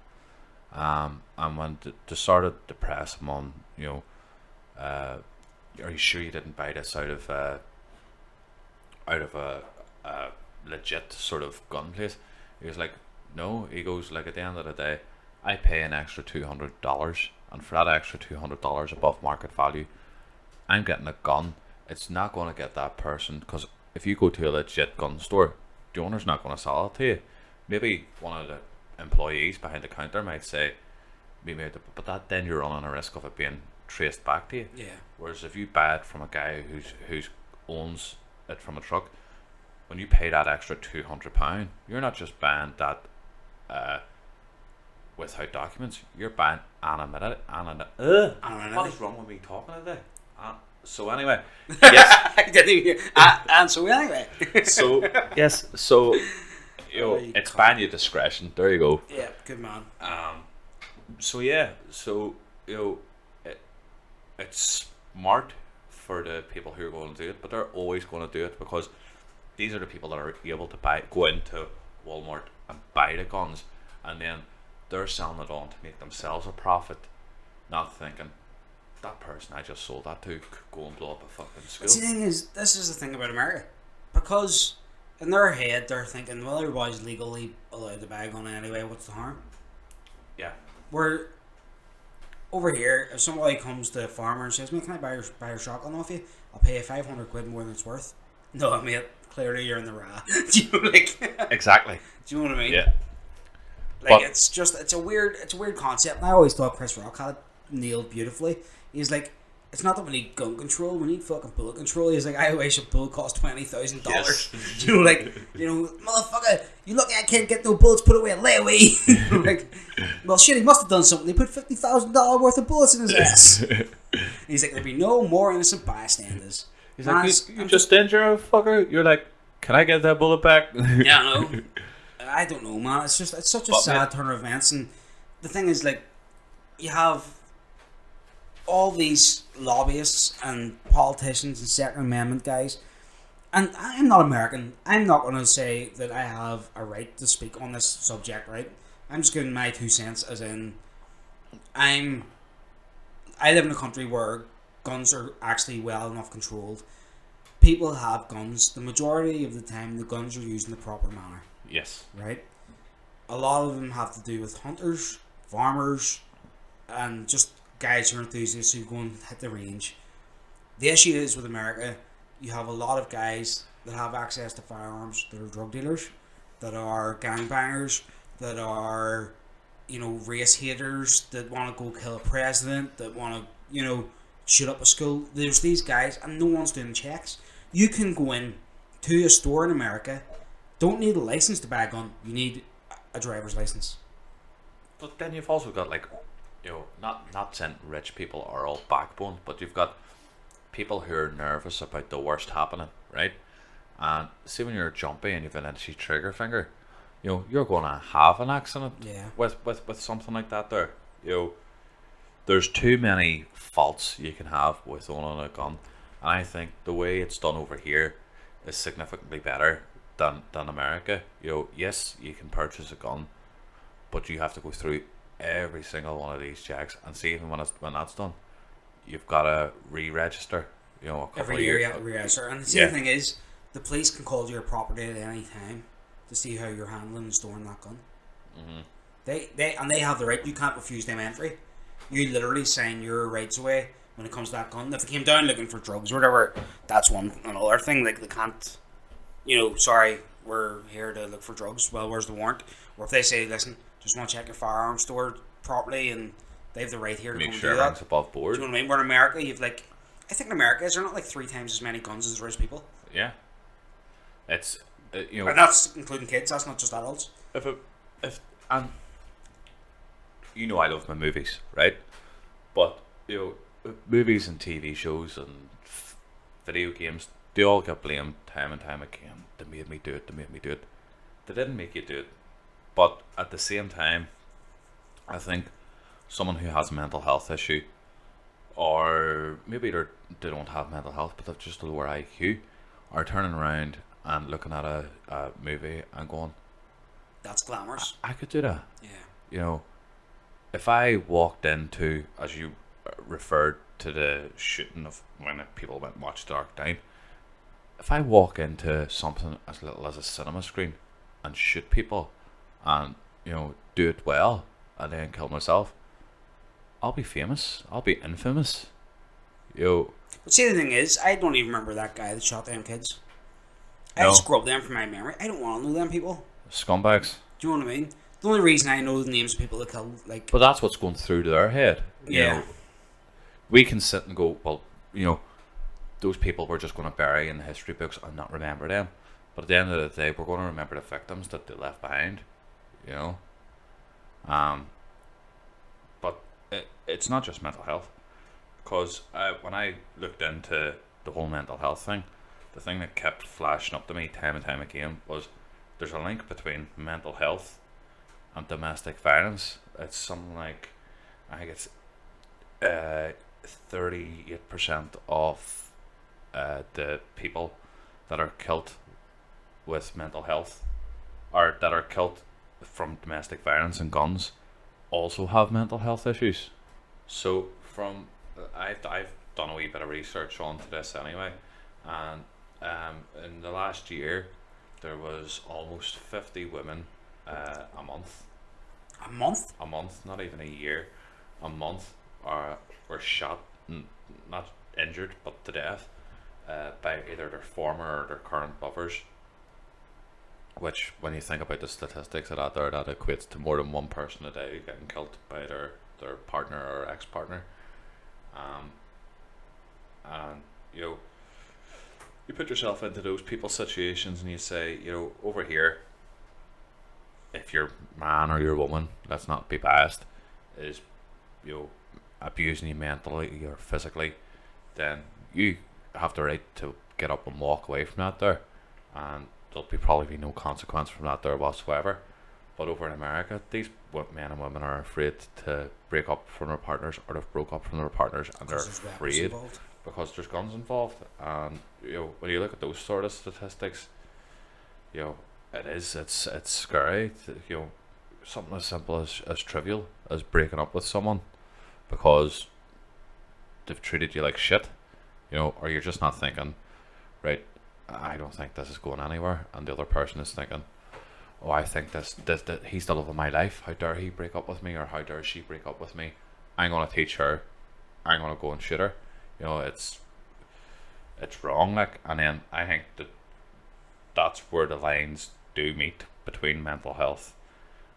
And when they started to press him on, you know, are you sure you didn't buy this out of a legit sort of gun place? He was like, no. He goes, like, at the end of the day, I pay an extra $200, and for that extra $200 above market value, I'm getting a gun. It's not going to get that person, because if you go to a legit gun store, the owner's not going to sell it to you. Maybe one of the employees behind the counter might say, but that then you're running a risk of it being traced back to you. Yeah. Whereas if you buy it from a guy who's owns it from a truck, when you pay that extra £200, you're not just buying that without documents. You're buying anonymity. What is wrong with me talking today? So anyway, yes. I didn't even hear. And so anyway. So yes. So you know, it's buying your discretion. There you go. Yeah, good man. So yeah. So you know, it's smart for the people who are going to do it, but they're always going to do it because these are the people that are able to go into Walmart and buy the guns, and then they're selling it on to make themselves a profit, not thinking that person I just sold that to could go and blow up a fucking school. But the thing is, this is the thing about America, because in their head they're thinking, well, everybody's legally allowed to buy a gun anyway. What's the harm? Yeah. Where over here, if somebody comes to a farmer and says, "Mate, can I buy your shotgun off you? I'll pay you 500 quid more than it's worth." No, mate, clearly you're in the ra. Do you know, like? Exactly. Do you know what I mean? Yeah. Like, but it's a weird concept. And I always thought Chris Rock had it nailed beautifully. He's like, it's not that we need gun control, we need fucking bullet control. He's like, I wish a bullet cost $20,000. Yes. You know, like, motherfucker, you lucky I can't get no bullets put away, lay away. Like, well, shit, he must have done something. They put $50,000 worth of bullets in his ass. He's like, there'd be no more innocent bystanders. He's like, you just injured a fucker. You're like, can I get that bullet back? Yeah, I know. I don't know, man. It's such a sad turn of events, and the thing is, like, you have all these lobbyists and politicians and Second Amendment guys, and I'm not American. I'm not going to say that I have a right to speak on this subject, right? I'm just giving my 2 cents, as in, I live in a country where guns are actually well enough controlled. People have guns. The majority of the time, the guns are used in the proper manner. Yes. Right? A lot of them have to do with hunters, farmers, and just guys who are enthusiasts who go and hit the range. The issue is with America, you have a lot of guys that have access to firearms that are drug dealers, that are gangbangers, that are, race haters, that want to go kill a president, that want to, shoot up a school. There's these guys, and no one's doing checks. You can go in to a store in America, don't need a license to buy a gun, you need a driver's license. But then you've also got, like, not saying rich people are all backbone, but you've got people who are nervous about the worst happening, right? And see when you're jumpy and you've an itchy trigger finger, you're going to have an accident Yeah. with something like that there. There's too many faults you can have with owning a gun. And I think the way it's done over here is significantly better than America. Yes, you can purchase a gun, but you have to go through every single one of these checks, and see even when that's done, you've got to re-register. A couple Every of year years. you have to re-register. And the Yeah. same thing is, the police can call your property at any time to see how you're handling and storing that gun. Mhm. They have the right. You can't refuse them entry. You literally sign your rights away when it comes to that gun. If they came down looking for drugs or whatever, that's another thing. Like, they can't, sorry, we're here to look for drugs. Well, where's the warrant? Or if they say, listen, just want to check your firearms stored properly, and they have the right here to Make come sure and do everything's that. above Do board. you know what I mean? Where in America, I think in America, is there not like 3 times as many guns as there is people? Yeah. It's And that's including kids. That's not just adults. if it, if and I love my movies, right? But movies and TV shows and video games, they all get blamed time and time again. They made me do it. They made me do it. They didn't make you do it. But at the same time, I think someone who has a mental health issue, or maybe they don't have mental health, but they've just a lower IQ, are turning around and looking at a movie and going, That's glamorous. I could do that. Yeah. If I walked into, as you referred to the shooting of when people went and watched Dark Knight, if I walk into something as little as a cinema screen and shoot people and, do it well and then kill myself, I'll be famous. I'll be infamous. But see, the thing is, I don't even remember that guy that shot them kids. I No. scrubbed them from my memory. I don't want to know them people. Scumbags. Do you know what I mean? The only reason I know the names of people that killed, like... But that's what's going through their head. Yeah. We can sit and go, well, those people we're just going to bury in the history books and not remember them. But at the end of the day, we're going to remember the victims that they left behind. But it's not just mental health. Because when I looked into the whole mental health thing, the thing that kept flashing up to me time and time again was there's a link between mental health and domestic violence. It's something like, I think it's 38% of the people that are killed with mental health, or that are killed from domestic violence and guns, also have mental health issues. So I've done a wee bit of research onto this anyway, and in the last year there was almost 50 women a month. A month? A month, not even a year. A month were shot, not injured, but to death, by either their former or their current lovers. Which, when you think about the statistics of that there, that equates to more than one person a day getting killed by their partner or ex-partner. And you put yourself into those people's situations and you say, over here, if your man or your woman, let's not be biased, is abusing you mentally or physically, then you have the right to get up and walk away from that there, and there'll probably be no consequence from that there whatsoever. But over in America, these men and women are afraid to break up from their partners, or they've broke up from their partners and they're Because there's weapons afraid involved. because there's guns involved. And when you look at those sort of statistics, it's scary. Something as simple as trivial as breaking up with someone because they've treated you like shit, or you're just not thinking, right, I don't think this is going anywhere, and the other person is thinking, oh, I think this he's the love of my life. How dare he break up with me, or how dare she break up with me? I'm gonna teach her. I'm gonna go and shoot her. It's wrong. Like, and then I think that's where the lines do meet between mental health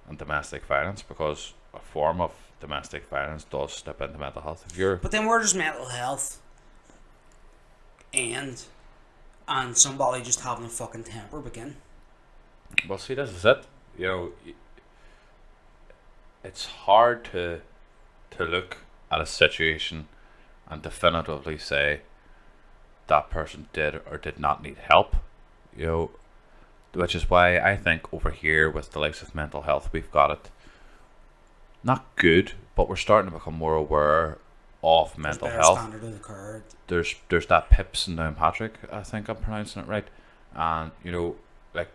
and domestic violence, because a form of domestic violence does step into mental health. But then where does mental health end and somebody just having a fucking temper begin? Well, see, this is it. It's hard to look at a situation and definitively say that person did or did not need help. You know, which is why I think over here with the likes of mental health, we've got it not good, but we're starting to become more aware of mental better health. standard of the care. There's that Pips and Patrick, I think I'm pronouncing it right, and you know, like,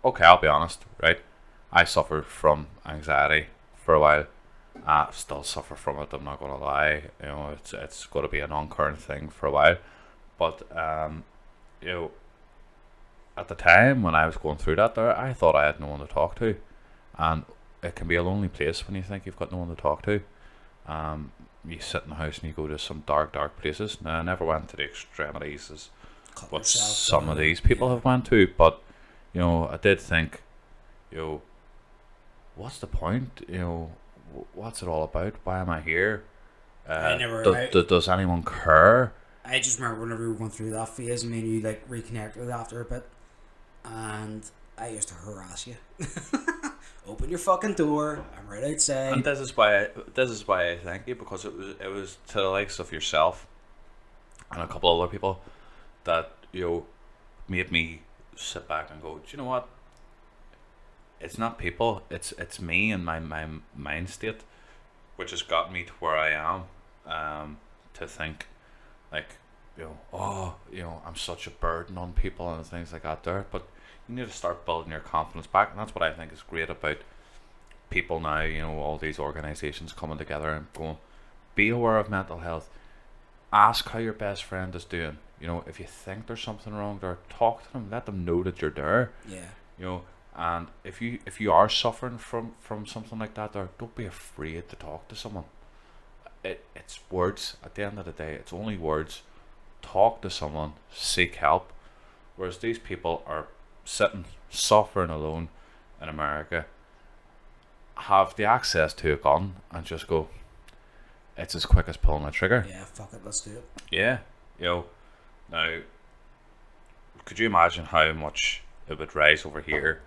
okay, I'll be honest, right? I suffered from anxiety for a while. I still suffer from it. I'm not gonna lie. You know, it's going to be an on-current thing for a while. But you know, at the time when I was going through that, there, I thought I had no one to talk to, and it can be a lonely place when you think you've got no one to talk to. You sit in the house and you go to some dark places. Now, I never went to the extremities as what some of these people have went to, but you know, I did think, you know, what's the point? You know, what's it all about? Why am I here? Does anyone care? I just remember whenever we were going through that phase, and me and you like reconnected after a bit, and I used to harass you. Open your fucking door. I'm right outside. And this is why I thank you, because it was to the likes of yourself and a couple other people that, you know, made me sit back and go, do you know what? It's not people, it's me and my mind state, which has got me to where I am, to think like, you know, oh, you know, I'm such a burden on people and things like that there. But you need to start building your confidence back, and that's what I think is great about people now. You know, all these organizations coming together and going, be aware of mental health. Ask how your best friend is doing. You know, if you think there's something wrong there, talk to them. Let them know that you're there. Yeah. You know, and if you are suffering from something like that, there, don't be afraid to talk to someone. It's words. At the end of the day, it's only words. Talk to someone. Seek help. Whereas these people are sitting suffering alone in America, have the access to a gun and just go, it's as quick as pulling a trigger. Yeah, fuck it, let's do it. Yeah, you know, now, could you imagine how much it would rise over here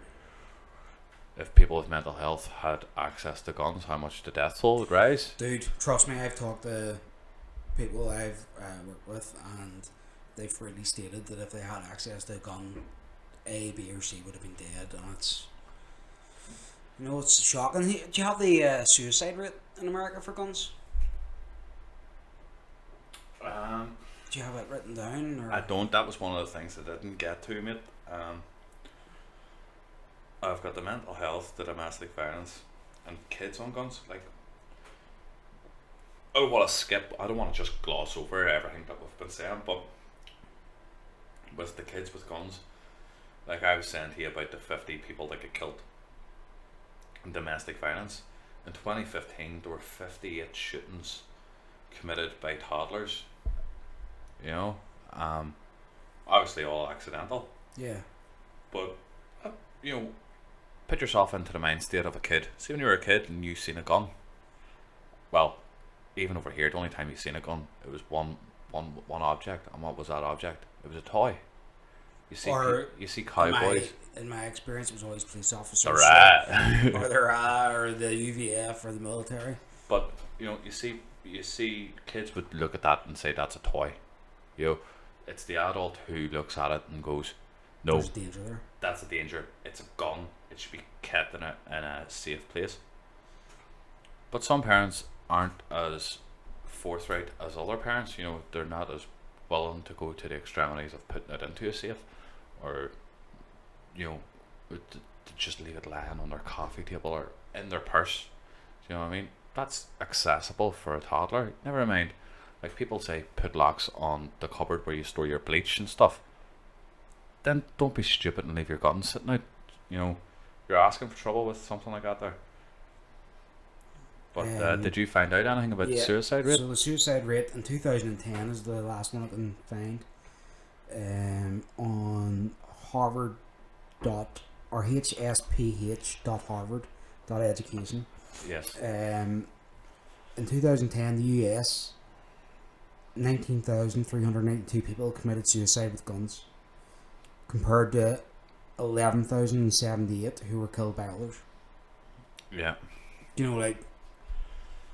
if people with mental health had access to guns? How much the death toll would rise? Dude, trust me, I've talked to people I've worked with, and they've really stated that if they had access to a gun, A, B, or C would have been dead, and it's, you know, it's shocking. Do you have the suicide rate in America for guns? Do you have it written down? Or? I don't. That was one of the things I didn't get to, mate. I've got the mental health, the domestic violence, and kids on guns. Like, I don't want to skip. I don't want to just gloss over everything that we've been saying, but with the kids with guns, like I was saying to you about the 50 people that get killed in domestic violence. In 2015, there were 58 shootings committed by toddlers. You know, obviously all accidental. Yeah. But you know, put yourself into the mind state of a kid. See, when you were a kid and you seen a gun. Well, even over here, the only time you seen a gun, it was one object, and what was that object? It was a toy. You see cowboys. In my experience, it was always police officers. The rat. Or the RA, or the UVF, or the military. But you know, you see kids would look at that and say that's a toy. You know, it's the adult who looks at it and goes, no, there's danger there. That's a danger. It's a gun. It should be kept in a safe place. But some parents aren't as forthright as other parents. You know, they're not as willing to go to the extremities of putting it into a safe, or you know, to just leave it lying on their coffee table or in their purse. You know what I mean? That's accessible for a toddler. Never mind, like people say, put locks on the cupboard where you store your bleach and stuff. Then don't be stupid and leave your gun sitting out. You know, you're asking for trouble with something like that there. But did you find out anything about the suicide rate? So the suicide rate in 2010 is the last one I can find. On Harvard or hsph.harvard.education. Yes. In 2010, the US, 19,392 people committed suicide with guns, compared to 11,078 who were killed by others. Yeah. You know, like,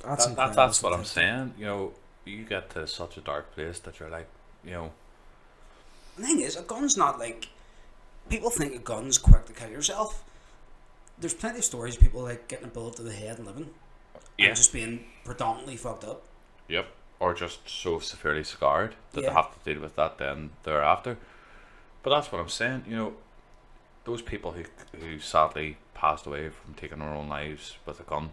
that's what I'm saying. You know, you get to such a dark place that you're like, you know, The thing is, a gun's not like people think a gun's quick to kill yourself. There's plenty of stories of people like getting a bullet to the head and living, and just being predominantly fucked up. Yep. Or just so severely scarred that they Yeah. have to deal with that then thereafter. But that's what I'm saying. Those people who sadly passed away from taking their own lives with a gun,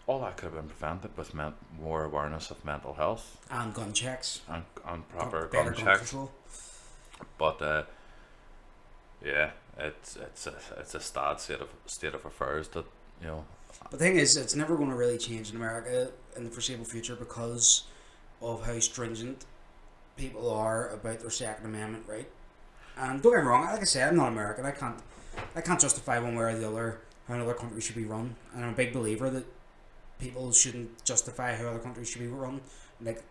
all that could have been prevented with more awareness of mental health And gun checks, and proper better gun gun checks. control. But yeah, it's a sad state of affairs that But the thing is, it's never going to really change in America in the foreseeable future because of how stringent people are about their Second Amendment right. And don't get me wrong, like I said, I'm not American. I can't justify one way or the other how another country should be run. And I'm a big believer that people shouldn't justify how other countries should be run. Like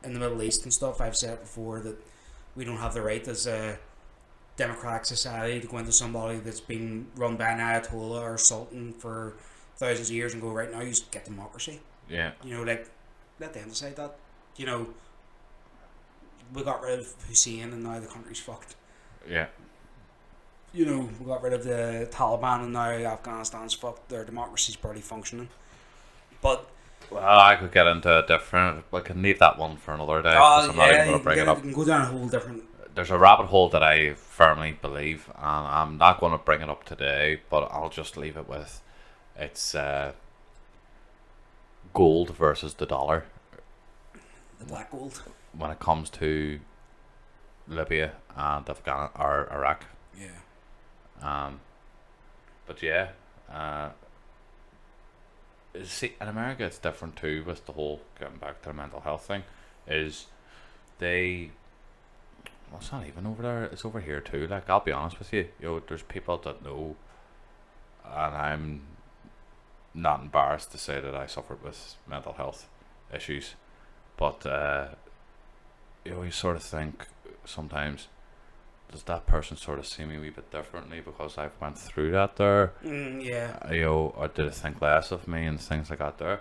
in the Middle East and stuff, I've said before that we don't have the right as a democratic society to go into somebody that's been run by an ayatollah or sultan for thousands of years and go, right now you just get democracy. yeah. Like let them decide that. We got rid of Hussein and now the country's fucked. Yeah. We got rid of the Taliban and now Afghanistan's fucked. Their democracy's barely functioning. But Well, I could get into a different. We can leave that one for another day. 'Cause I'm not even going to bring it up. You can go down a whole different. There's a rabbit hole that I firmly believe, and I'm not going to bring it up today, but I'll just leave it with it's gold versus the dollar The black gold. when it comes to Libya and or Iraq. Yeah. But yeah, see, in America it's different too with the whole getting back to the mental health thing. Is they well, it's not even over there, it's over here too. Like, I'll be honest with you, there's people that know, and I'm not embarrassed to say that I suffered with mental health issues, but you sort of think sometimes, does that person sort of see me a wee bit differently because I've went through that there? Yeah. Or did it think less of me and things like that there?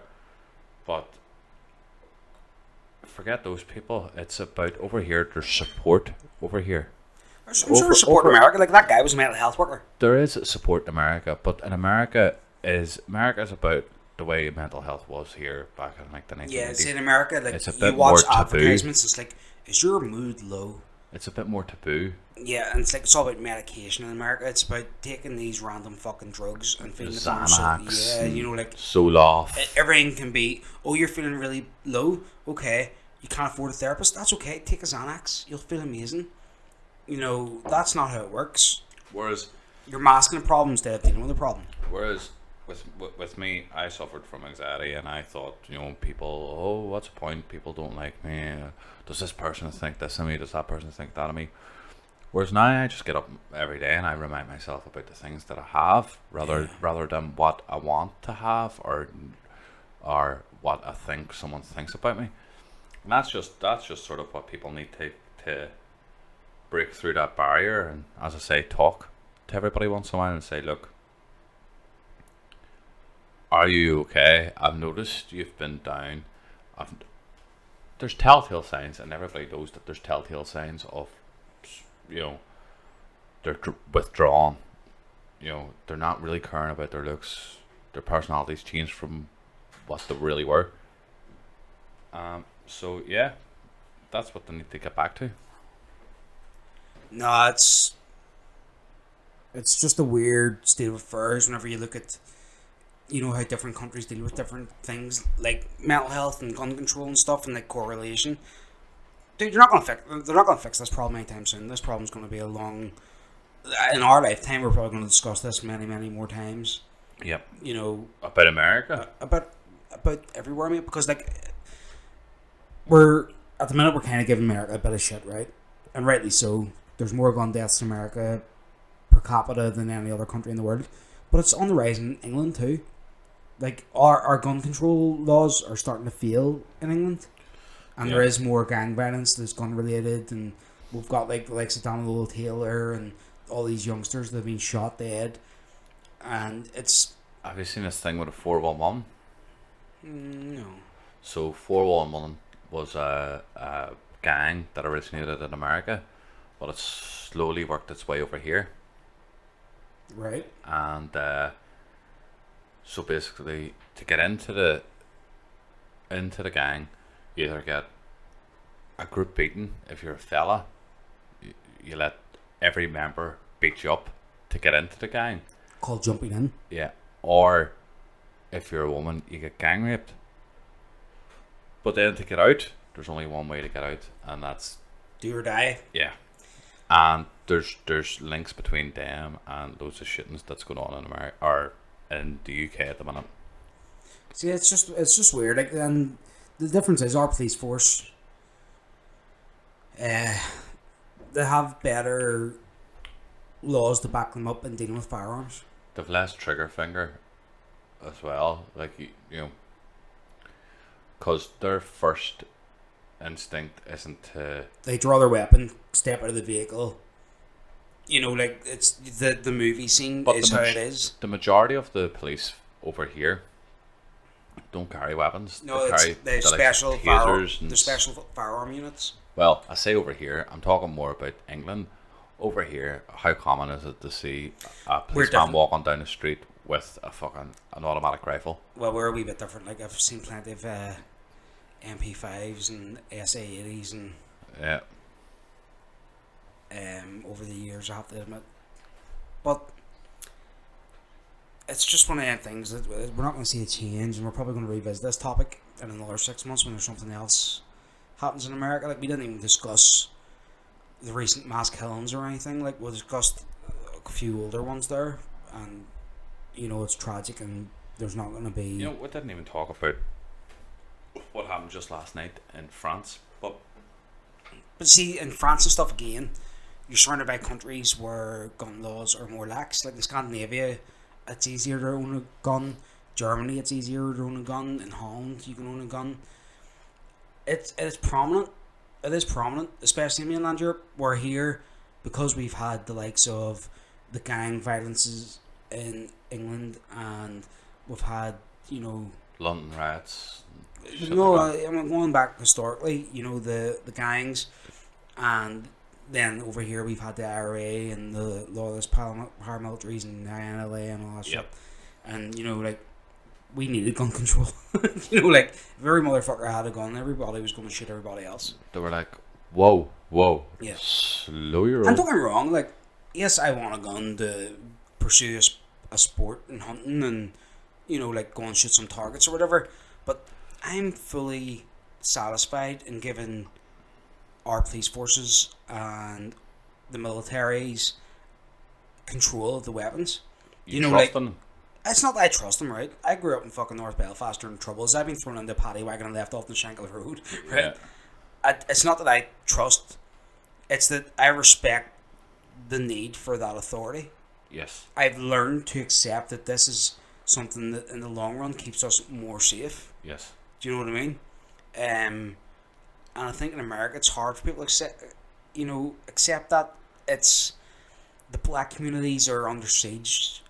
But forget those people. It's about over here. There's support over here. I'm sure support in America. Like that guy was a mental health worker. There is support in America, but in America is about the way mental health was here back in like the 1990s. Yeah, see in America, like It's a you bit watch more taboo. advertisements, it's like, is your mood low? It's a bit more taboo. Yeah, and it's all about medication in America. It's about taking these random fucking drugs and feeling Xanax. like Zoloft. everything can be. Oh, you're feeling really low. Okay, you can't afford a therapist. That's okay. Take a Xanax. You'll feel amazing. That's not how it works. Whereas You're masking the problem instead of dealing with the problem. with me, I suffered from anxiety, and I thought, people, oh, what's the point? People don't like me. Does this person think this of me? Does that person think that of me? Whereas now I just get up every day and I remind myself about the things that I have, rather than what I want to have or what I think someone thinks about me. And that's just sort of what people need to break through that barrier, and as I say, talk to everybody once in a while and say, look, are you okay? I've noticed you've been down. There's telltale signs, and everybody knows that there's telltale signs of, they're withdrawn. They're not really caring about their looks. Their personalities changed from what they really were. So yeah, that's what they need to get back to. No, it's just a weird state of affairs whenever you look at how different countries deal with different things like mental health and gun control and stuff and like correlation. Dude, they're not gonna fix this problem anytime soon. This problem's gonna be in our lifetime. We're probably gonna discuss this many, many more times. Yep. About America. About everywhere, mate. Because we're at the minute we're kind of giving America a bit of shit, right? And rightly so. There's more gun deaths in America per capita than any other country in the world, but it's on the rise in England too. Like our gun control laws are starting to fail in England, and there is more gang violence that's gun related, and we've got like the likes of Donald Taylor and all these youngsters that have been shot dead, and it's. Have you seen this thing with a 411? No. So 411 was a gang that originated in America, but it's slowly worked its way over here. Right. And so basically, to get into the gang, you either get a group beating. If you're a fella, you let every member beat you up to get into the gang. Called jumping in. Yeah. Or if you're a woman, you get gang raped. But then to get out, there's only one way to get out, and that's do or die. Yeah. And there's links between them and loads of shittings that's going on in America or in the UK at the minute. See, it's just weird. Like, and the difference is our police force. They have better laws to back them up in dealing with firearms. They've less trigger finger as well. Like, you know, because their first instinct isn't to... They draw their weapon, step out of the vehicle. You know, like, it's the movie scene is how it is. The majority of the police over here don't carry weapons. No, they special firearm units. Well, I say over here, I'm talking more about England. Over here, how common is it to see a policeman walking down the street with an automatic rifle? Well, we're a wee bit different. Like, I've seen plenty of MP5s and SA80s and yeah. Over the years, I have to admit, but it's just one of them things that we're not going to see a change, and we're probably going to revisit this topic in another 6 months when there's something else happens in America. Like, we didn't even discuss the recent mass killings or anything. Like, we discussed a few older ones there, and you know, it's tragic, and there's not going to be. You know, we didn't even talk about what happened just last night in France, but see, in France and stuff again, you're surrounded by countries where gun laws are more lax. Like in Scandinavia, it's easier to own a gun. Germany, it's easier to own a gun. In Holland, you can own a gun. It is prominent. It is prominent, especially in mainland Europe. We're here because we've had the likes of the gang violences in England, and we've had, you know, London riots. No, I'm going back historically. You know, the gangs, and then over here we've had the IRA and the lawless paramilitaries and the INLA and all that shit. And you know, like, we needed gun control. You know, like, if every motherfucker had a gun, everybody was going to shoot everybody else. They were like, whoa, yeah, slow your roll. And don't get me wrong, like, yes, I want a gun to pursue a sport and hunting and, you know, like, go and shoot some targets or whatever, but I'm fully satisfied in giving our police forces and the militaries control of the weapons. You know, like, them? It's not that I trust them, right? I grew up in fucking North Belfast during Troubles. I've been thrown into a paddy wagon and left off the Shankill Road, right? Yeah. It's not that I trust, it's that I respect the need for that authority. Yes. I've learned to accept that this is something that in the long run keeps us more safe. Yes. Do you know what I mean? And I think in America it's hard for people to accept that. It's the black communities are under siege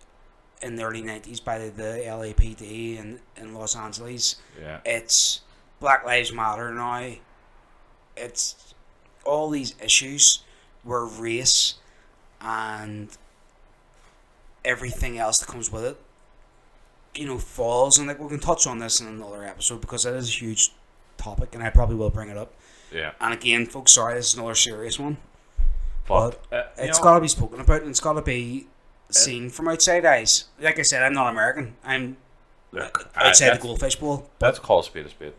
in the early 90s by the LAPD in Los Angeles. Yeah. It's Black Lives Matter now. It's all these issues where race and everything else that comes with it, you know, falls. And like, we can touch on this in another episode because it is a huge topic, and I probably will bring it up. Yeah. And again, folks, sorry, this is another serious one, but it's got to be spoken about, and it's got to be seen from outside eyes. Like I said, I'm not American. I'm outside the goldfish bowl. Let's call a spade a spade.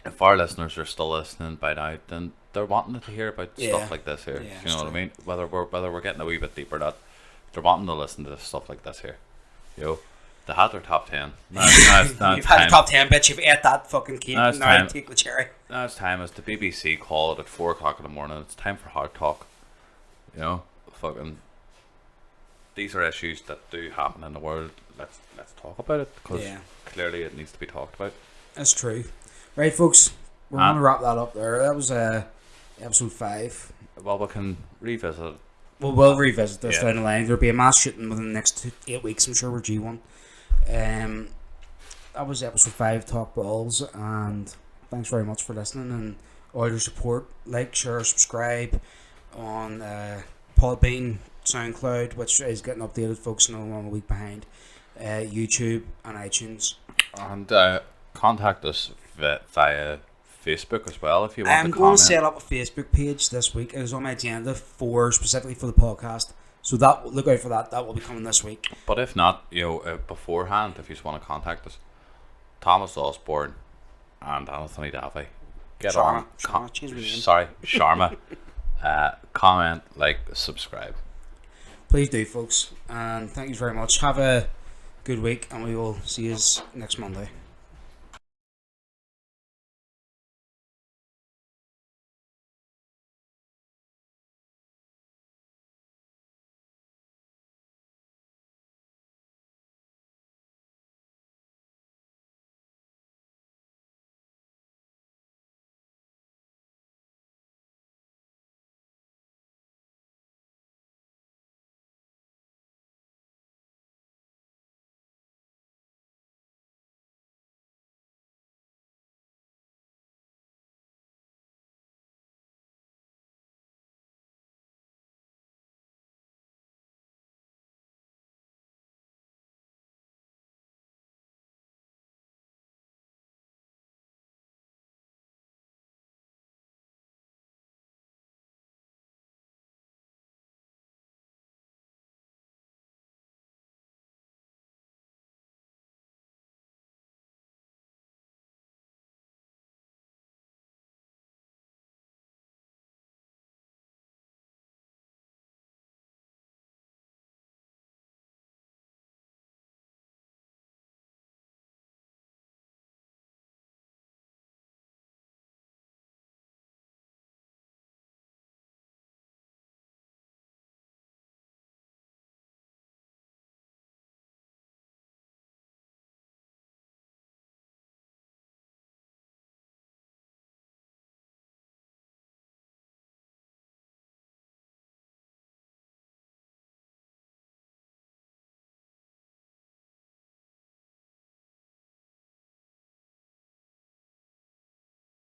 If our listeners are still listening by now, then they're wanting to hear about stuff like this here. Yeah, you know what I mean? Whether we're getting a wee bit deeper, that they're wanting to listen to stuff like this here. You know, they had their top 10. Now you've had the top 10, bitch. You've ate that fucking cake. Now take the cherry. Now it's time, as the BBC call it at 4 o'clock in the morning. It's time for hard talk. You know, fucking. These are issues that do happen in the world. Let's talk about it, because clearly it needs to be talked about. That's true. Right, folks, we're going to wrap that up there. That was episode 5. Well, we can revisit it. We'll revisit this down the line. There'll be a mass shooting within the next 8 weeks. I'm sure we're due one. That was episode 5, Talk Balls, and thanks very much for listening and all your support. Like, share, subscribe, on Podbean, SoundCloud, which is getting updated, folks. No, I'm a week behind. YouTube and iTunes. And contact us via Facebook as well if you want I'm to going comment. to set up a Facebook page this week. It is on my agenda specifically for the podcast. So that look out for that. That will be coming this week. But if not, beforehand, if you just want to contact us, Thomas Osborne and Anthony Daffy, get on it. Sharma, change my name. Sorry, Sharma. Comment, like, subscribe. Please do, folks. And thank you very much. Have a good week, and we will see you next Monday.